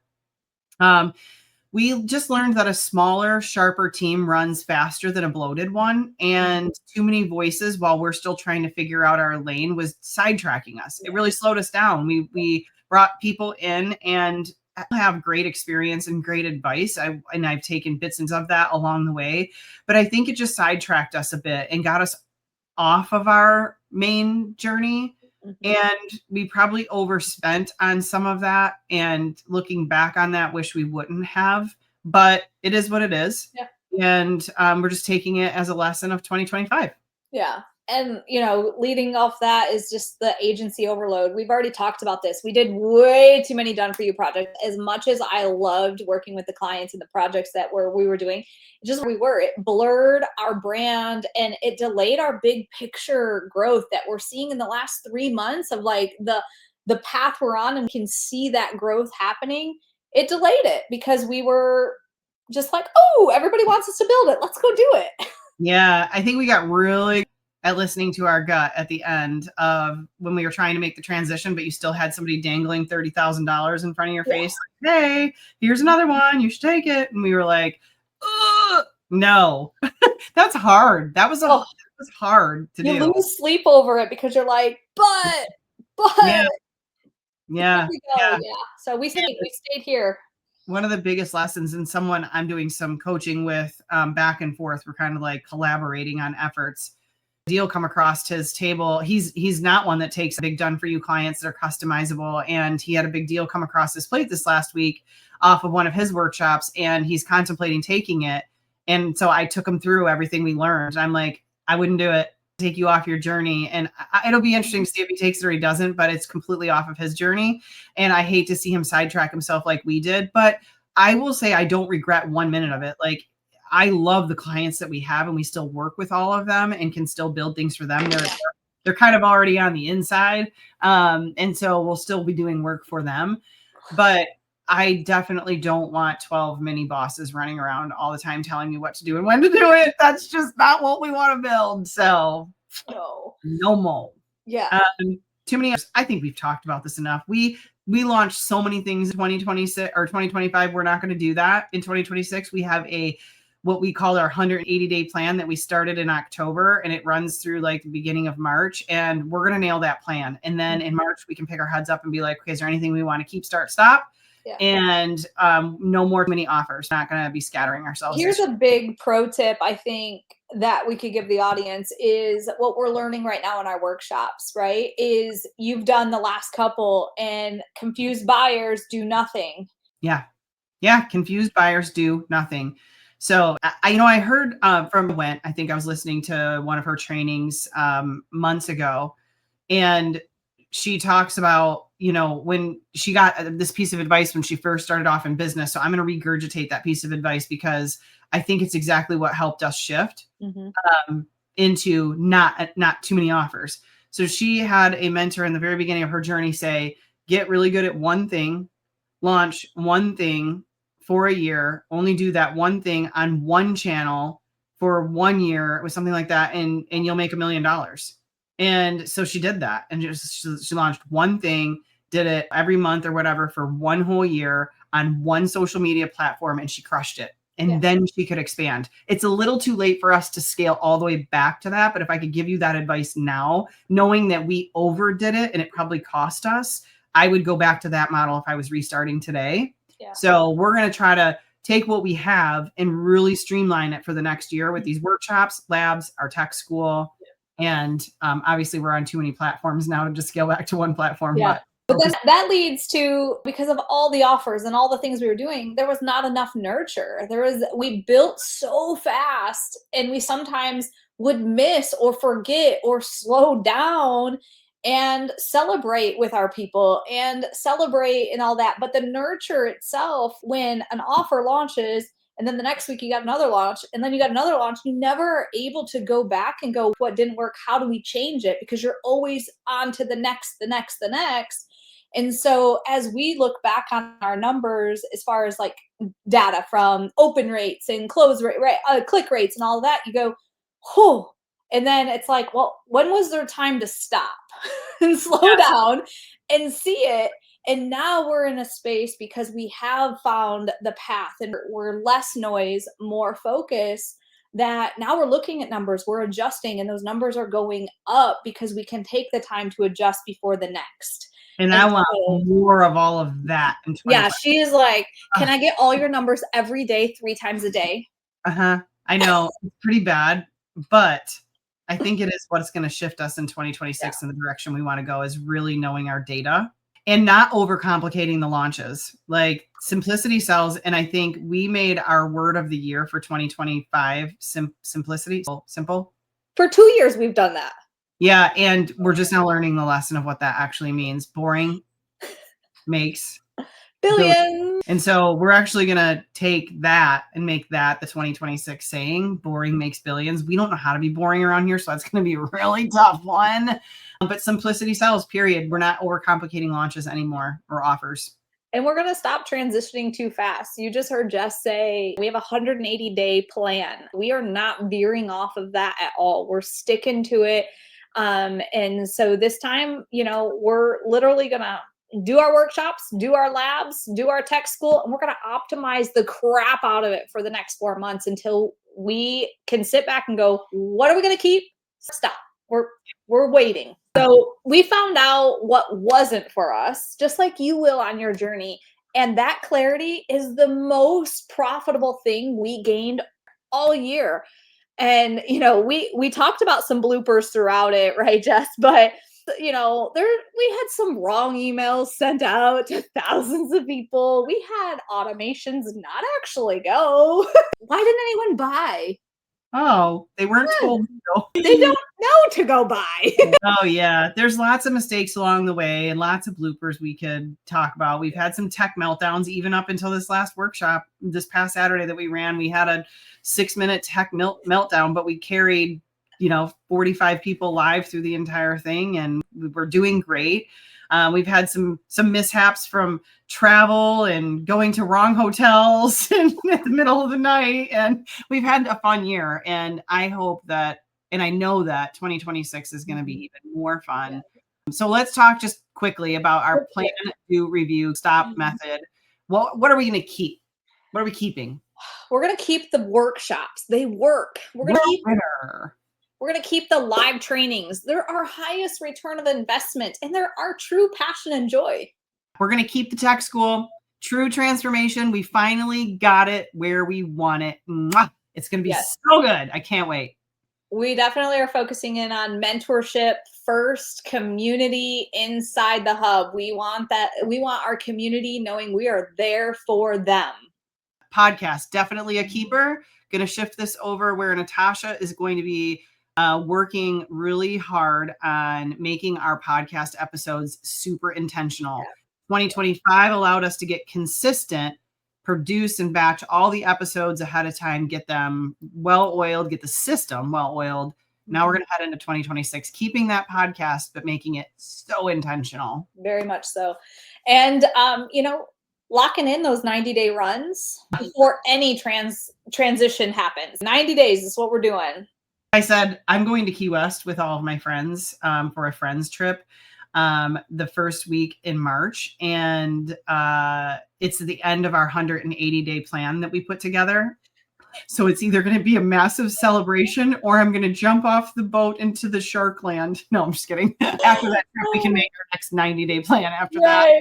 we just learned that a smaller, sharper team runs faster than a bloated one, and too many voices while we're still trying to figure out our lane was sidetracking us. It really slowed us down. We brought people in and have great experience and great advice. I've taken bits of that along the way, but I think it just sidetracked us a bit and got us off of our main journey. And we probably overspent on some of that. And looking back on that, wish we wouldn't have, but it is what it is. Yeah. And we're just taking it as a lesson of 2025. Yeah. And, leading off that is just the agency overload. We've already talked about this. We did way too many done for you projects. As much as I loved working with the clients and the projects that we were doing, it blurred our brand and it delayed our big picture growth that we're seeing in the last 3 months of like the path we're on, and we can see that growth happening. It delayed it because we were just like, oh, everybody wants us to build it. Let's go do it. Yeah. I think we got really at listening to our gut at the end of when we were trying to make the transition, but you still had somebody dangling $30,000 in front of your face. Like, hey, here's another one. You should take it. And we were like, no, that's hard. That was hard to do. You lose sleep over it because you're like, but yeah. So we stayed here. One of the biggest lessons, and someone I'm doing some coaching with back and forth, we're kind of like collaborating on efforts. Deal come across his table. He's not one that takes big done for you clients that are customizable. And he had a big deal come across his plate this last week off of one of his workshops, and he's contemplating taking it. And so I took him through everything we learned. I'm like, I wouldn't do it. Take you off your journey. And it'll be interesting to see if he takes it or he doesn't, but it's completely off of his journey. And I hate to see him sidetrack himself like we did, but I will say I don't regret 1 minute of it. Like, I love the clients that we have, and we still work with all of them and can still build things for them. They're kind of already on the inside. And so we'll still be doing work for them, but I definitely don't want 12 mini bosses running around all the time telling me what to do and when to do it. That's just not what we want to build. So no more. Yeah. Too many. I think we've talked about this enough. We launched so many things in 2026 or 2025. We're not going to do that in 2026. We have what we call our 180-day plan that we started in October, and it runs through like the beginning of March, and we're going to nail that plan. And then in March, we can pick our heads up and be like, okay, is there anything we want to keep, start, stop? Yeah. And no more mini offers. Not going to be scattering ourselves. Here's a big pro tip, I think, that we could give the audience is what we're learning right now in our workshops, right? Is you've done the last couple, and confused buyers do nothing. Yeah. Confused buyers do nothing. So I heard from Went, I think I was listening to one of her trainings months ago, and she talks about, when she got this piece of advice when she first started off in business. So I'm going to regurgitate that piece of advice because I think it's exactly what helped us shift into not too many offers. So she had a mentor in the very beginning of her journey say, get really good at one thing, launch one thing for a year, only do that one thing on one channel for 1 year or something like that, and you'll make $1 million. And so she did that, and she launched one thing, did it every month or whatever for one whole year on one social media platform, and she crushed it. and then she could expand. It's a little too late for us to scale all the way back to that. But if I could give you that advice now, knowing that we overdid it and it probably cost us, I would go back to that model if I was restarting today. Yeah. So we're going to try to take what we have and really streamline it for the next year with these workshops, labs, our tech school. And obviously we're on too many platforms now to just scale back to one platform. Yeah. But then that leads to, because of all the offers and all the things we were doing, there was not enough nurture. We built so fast, and we sometimes would miss or forget or slow down and celebrate with our people and celebrate and all that. But the nurture itself, when an offer launches, and then the next week you got another launch, and then you got another launch, you never are able to go back and go, what didn't work? How do we change it? Because you're always on to the next, the next, the next. And so as we look back on our numbers, as far as like data from open rates and close rate, click rates and all of that, you go, whew. And then it's like, well, when was there time to stop and slow down and see it? And now we're in a space, because we have found the path and we're less noise, more focus, that now we're looking at numbers, we're adjusting, and those numbers are going up because we can take the time to adjust before the next. And I want more of all of that. Yeah, she is like, can I get all your numbers every day, 3 times a day? I know, it's pretty bad, but I think it is what's going to shift us in 2026 in the direction we want to go, is really knowing our data and not overcomplicating the launches. Like, simplicity sells. And I think we made our word of the year for 2025 simplicity, simple. For 2 years, we've done that. Yeah. And we're just now learning the lesson of what that actually means. Boring makes billions. And so we're actually going to take that and make that the 2026 saying, boring makes billions. We don't know how to be boring around here, so that's going to be a really tough one. But simplicity sells, period. We're not overcomplicating launches anymore, or offers. And we're going to stop transitioning too fast. You just heard Jess say we have a 180-day plan. We are not veering off of that at all. We're sticking to it. And so this time, we're literally going to do our workshops, do our labs, do our tech school, and we're going to optimize the crap out of it for the next 4 months until we can sit back and go, what are we going to keep? Stop. We're waiting. So we found out what wasn't for us, just like you will on your journey. And that clarity is the most profitable thing we gained all year. And, we talked about some bloopers throughout it, right, Jess? But we had some wrong emails sent out to thousands of people. We had automations not actually go. Why didn't anyone buy? Oh, they weren't told. They don't know to go buy. Oh, yeah. There's lots of mistakes along the way and lots of bloopers we could talk about. We've had some tech meltdowns even up until this last workshop this past Saturday that we ran. We had a 6-minute tech meltdown, but we carried 45 people live through the entire thing, and we're doing great. We've had some mishaps from travel and going to wrong hotels in the middle of the night, and we've had a fun year. And I hope that, and I know that 2026 is going to be even more fun. So let's talk just quickly about our plan, do, review, stop method. What are we going to keep? What are we keeping? We're going to keep the workshops. They work. We're going to keep the live trainings. They're our highest return of investment, and they're our true passion and joy. We're going to keep the tech school. True transformation. We finally got it where we want it. Mwah! It's going to be so good. I can't wait. We definitely are focusing in on mentorship first, community inside the hub. We want that. We want our community knowing we are there for them. Podcast, definitely a keeper. Going to shift this over where Natasha is going to be working really hard on making our podcast episodes super intentional. 2025 allowed us to get consistent, produce and batch all the episodes ahead of time, get them well-oiled, get the system well-oiled. Now we're going to head into 2026, keeping that podcast, but making it so intentional. Very much so. And, locking in those 90-day runs before any transition happens. 90 days is what we're doing. I said, I'm going to Key West with all of my friends for a friends trip. the first week in March. And it's the end of our 180-day plan that we put together. So it's either going to be a massive celebration or I'm going to jump off the boat into the shark land. No, I'm just kidding. After that trip, we can make our next 90-day plan after that.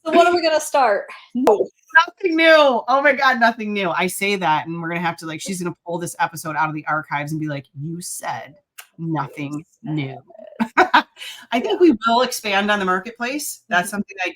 So what are we going to start? Nothing new. Oh my God, nothing new. I say that and we're going to have to she's going to pull this episode out of the archives and be like, you said nothing new. I think we will expand on the marketplace. That's something I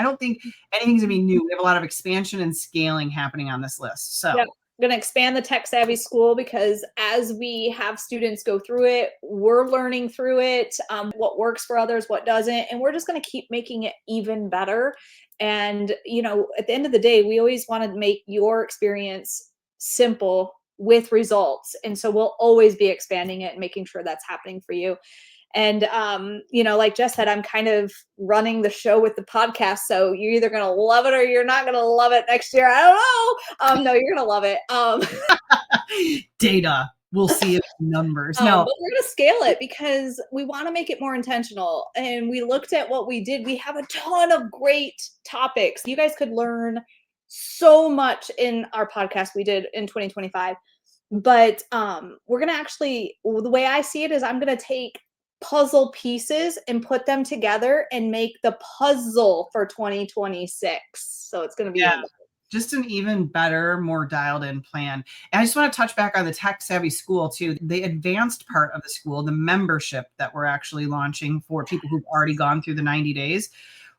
don't think anything's going to be new. We have a lot of expansion and scaling happening on this list. So going to expand the Tech Savvy School because as we have students go through it, we're learning through it, what works for others, what doesn't, and we're just going to keep making it even better. And, at the end of the day, we always want to make your experience simple with results. And so we'll always be expanding it and making sure that's happening for you. And, like Jess said, I'm kind of running the show with the podcast. So you're either going to love it or you're not going to love it next year. I don't know. No, you're going to love it. Data. We'll see it in numbers. No, but we're going to scale it because we want to make it more intentional. And we looked at what we did. We have a ton of great topics. You guys could learn so much in our podcast we did in 2025. But we're going to actually, the way I see it is I'm going to take puzzle pieces and put them together and make the puzzle for 2026. So it's going to be just an even better, more dialed in plan. And I just want to touch back on the Tech Savvy School too. The advanced part of the school, the membership that we're actually launching for people who've already gone through the 90 days.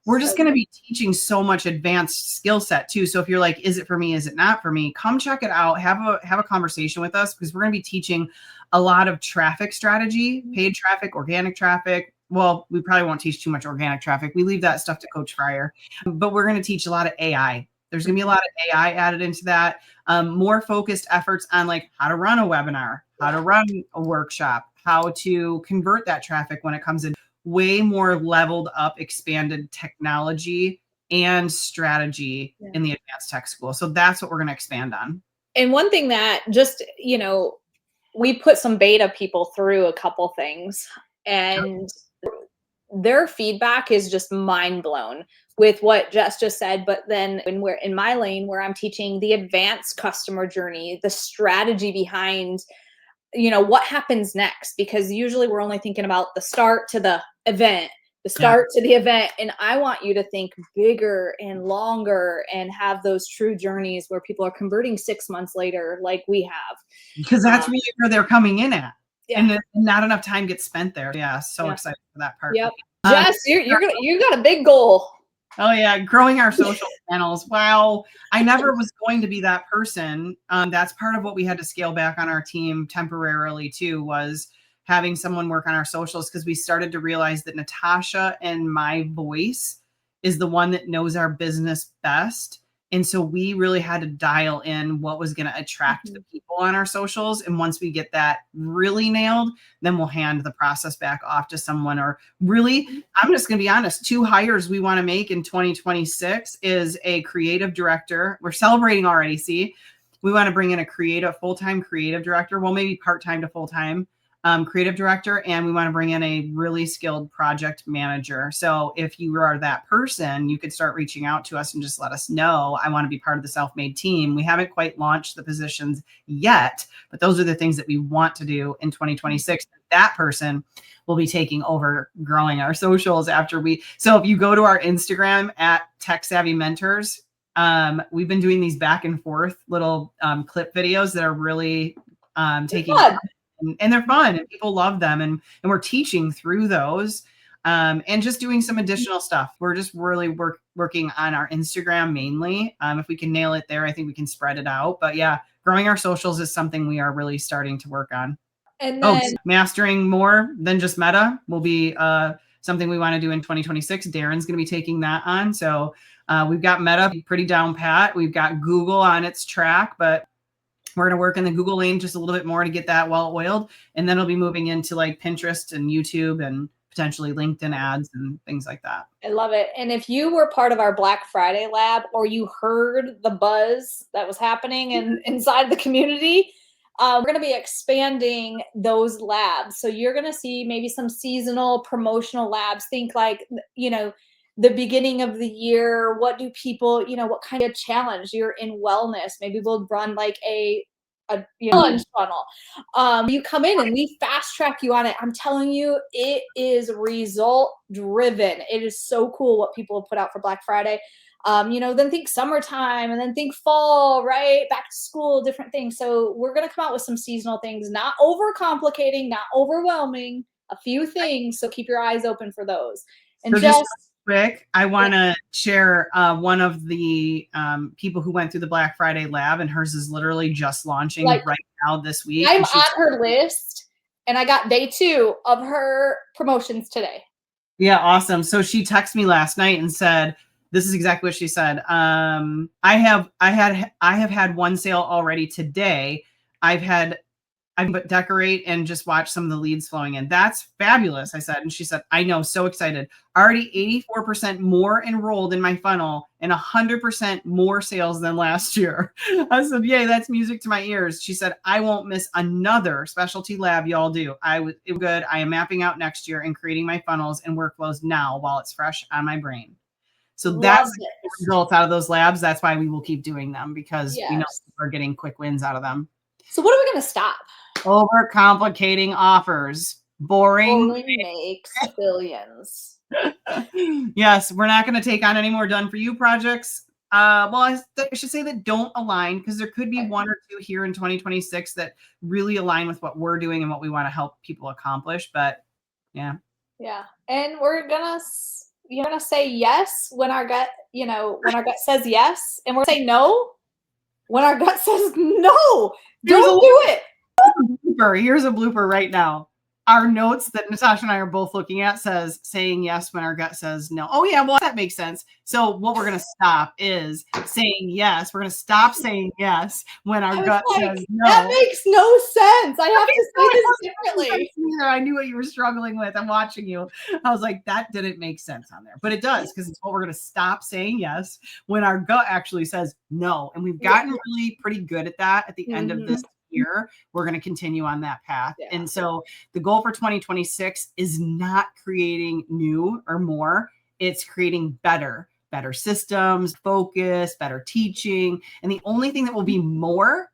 We're just going to be teaching so much advanced skill set too. So if you're like, is it for me? Is it not for me? Come check it out. Have a conversation with us because we're going to be teaching a lot of traffic strategy, paid traffic, organic traffic. Well, we probably won't teach too much organic traffic. We leave that stuff to Coach Fryer, but we're going to teach a lot of AI. There's going to be a lot of AI added into that. More focused efforts on how to run a webinar, how to run a workshop, how to convert that traffic when it comes in. Way more leveled up, expanded technology and strategy in the advanced tech school. So that's what we're going to expand on. And one thing that just, we put some beta people through a couple things and their feedback is just mind blown with what Jess just said. But then when we're in my lane where I'm teaching the advanced customer journey, the strategy behind what happens next, because usually we're only thinking about the start to the event, and I want you to think bigger and longer and have those true journeys where people are converting 6 months later like we have. Because that's really where they're coming in at. And not enough time gets spent there. Yeah, so excited for that part. Yep. Jess, you got a big goal. Oh yeah, growing our social channels. Wow, I never was going to be that person. That's part of what we had to scale back on our team temporarily too, was having someone work on our socials because we started to realize that Natasha and my voice is the one that knows our business best. And so we really had to dial in what was going to attract the people on our socials. And once we get that really nailed, then we'll hand the process back off to someone. Or really, I'm just going to be honest, 2 hires we want to make in 2026 is a creative director. We're celebrating already. See, we want to bring in a full-time creative director. Well, maybe part-time to full-time creative director. And we want to bring in a really skilled project manager. So if you are that person, you could start reaching out to us and just let us know, I want to be part of the self-made team. We haven't quite launched the positions yet, but those are the things that we want to do in 2026. That person will be taking over growing our socials after so if you go to our Instagram at Tech Savvy Mentors, we've been doing these back and forth little clip videos that are really taking and they're fun and people love them. And we're teaching through those and just doing some additional stuff. We're just really working on our Instagram mainly. If we can nail it there, I think we can spread it out. But yeah, growing our socials is something we are really starting to work on. And then mastering more than just Meta will be something we want to do in 2026. Darren's going to be taking that on. So we've got Meta pretty down pat. We've got Google on its track, but we're going to work in the Google lane just a little bit more to get that well oiled. And then it'll be moving into Pinterest and YouTube and potentially LinkedIn ads and things like that. I love it. And if you were part of our Black Friday lab or you heard the buzz that was happening inside the community, we're going to be expanding those labs. So you're going to see maybe some seasonal promotional labs. Think like, the beginning of the year, what do people, what kind of challenge? You're in wellness. Maybe we'll run like a challenge funnel. You come in and we fast track you on it. I'm telling you, it is result driven. It is so cool what people have put out for Black Friday. Then think summertime and then think fall, right? Back to school, different things. So we're going to come out with some seasonal things, not overcomplicating, not overwhelming, a few things. So keep your eyes open for those. And so just quick, I want to share one of the people who went through the Black Friday lab, and hers is literally just launching right now this week. I'm on her list, and I got day 2 of her promotions today. Yeah, awesome. So she texted me last night and said, this is exactly what she said. I have had one sale already today. I decorate and just watch some of the leads flowing in. That's fabulous, I said. And she said, I know, so excited. Already 84% more enrolled in my funnel and 100% more sales than last year. I said, yay, that's music to my ears. She said, I won't miss another specialty lab y'all do. It was good. I am mapping out next year and creating my funnels and workflows now while it's fresh on my brain. So that's the result out of those labs. That's why we will keep doing them, because we know we're getting quick wins out of them. So what are we going to stop? Overcomplicating offers. Boring makes billions. Yes, we're not going to take on any more done for you projects. I should say that don't align, because there could be one or two here in 2026 that really align with what we're doing and what we want to help people accomplish. But yeah. And you're gonna say yes when our gut says yes, and we're gonna say no when our gut says no. Don't do it. Here's a blooper right now. Our notes that Natasha and I are both looking at says saying yes when our gut says no. Oh yeah, well, that makes sense. So what we're going to stop is saying yes. We're going to stop saying yes when our gut says no. That makes no sense. I have to say this differently. I knew what you were struggling with. I'm watching you. I was like, that didn't make sense on there. But it does, because it's what we're going to stop saying yes when our gut actually says no. And we've gotten really pretty good at that at the end of this year. We're going to continue on that path. And so the goal for 2026 is not creating new or more. It's creating better systems, focus, better teaching. And the only thing that will be more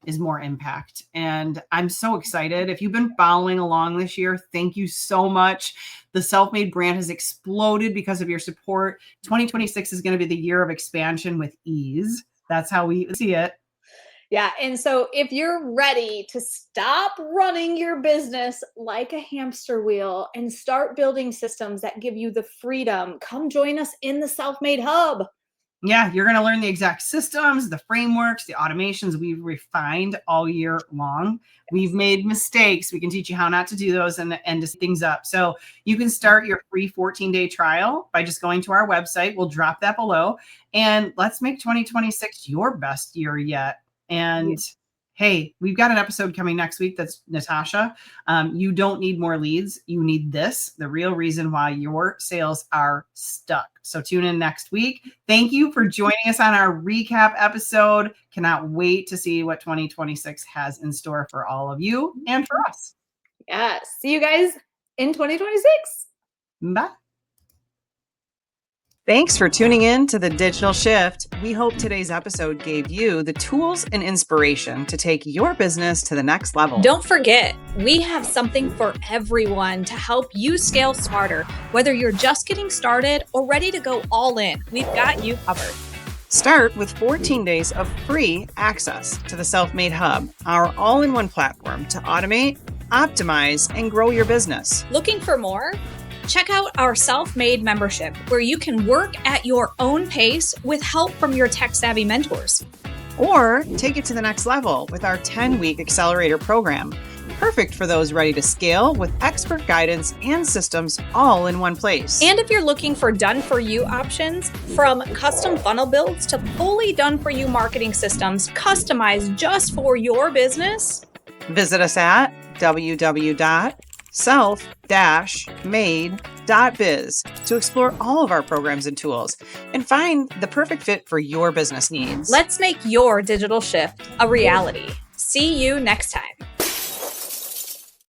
is more impact. And I'm so excited. If you've been following along this year, thank you so much. The Self-Made brand has exploded because of your support. 2026 is going to be the year of expansion with ease. That's how we see it. Yeah. And so if you're ready to stop running your business like a hamster wheel and start building systems that give you the freedom, come join us in the Self-Made Hub. Yeah, you're going to learn the exact systems, the frameworks, the automations we've refined all year long. We've made mistakes. We can teach you how not to do those and to set things up. So you can start your free 14-day trial by just going to our website. We'll drop that below. And let's make 2026 your best year yet. And hey, we've got an episode coming next week. That's Natasha. You don't need more leads. You need this, the real reason why your sales are stuck. So tune in next week. Thank you for joining us on our recap episode. Cannot wait to see what 2026 has in store for all of you and for us. Yeah. See you guys in 2026. Bye. Thanks for tuning in to The Digital Shift. We hope today's episode gave you the tools and inspiration to take your business to the next level. Don't forget, we have something for everyone to help you scale smarter. Whether you're just getting started or ready to go all in, we've got you covered. Start with 14 days of free access to the Self-Made Hub, our all-in-one platform to automate, optimize, and grow your business. Looking for more? Check out our Self-Made membership, where you can work at your own pace with help from your tech-savvy mentors. Or take it to the next level with our 10-week accelerator program. Perfect for those ready to scale with expert guidance and systems all in one place. And if you're looking for done-for-you options, from custom funnel builds to fully done-for-you marketing systems customized just for your business, visit us at self-made.biz to explore all of our programs and tools and find the perfect fit for your business needs. Let's make your digital shift a reality. See you next time.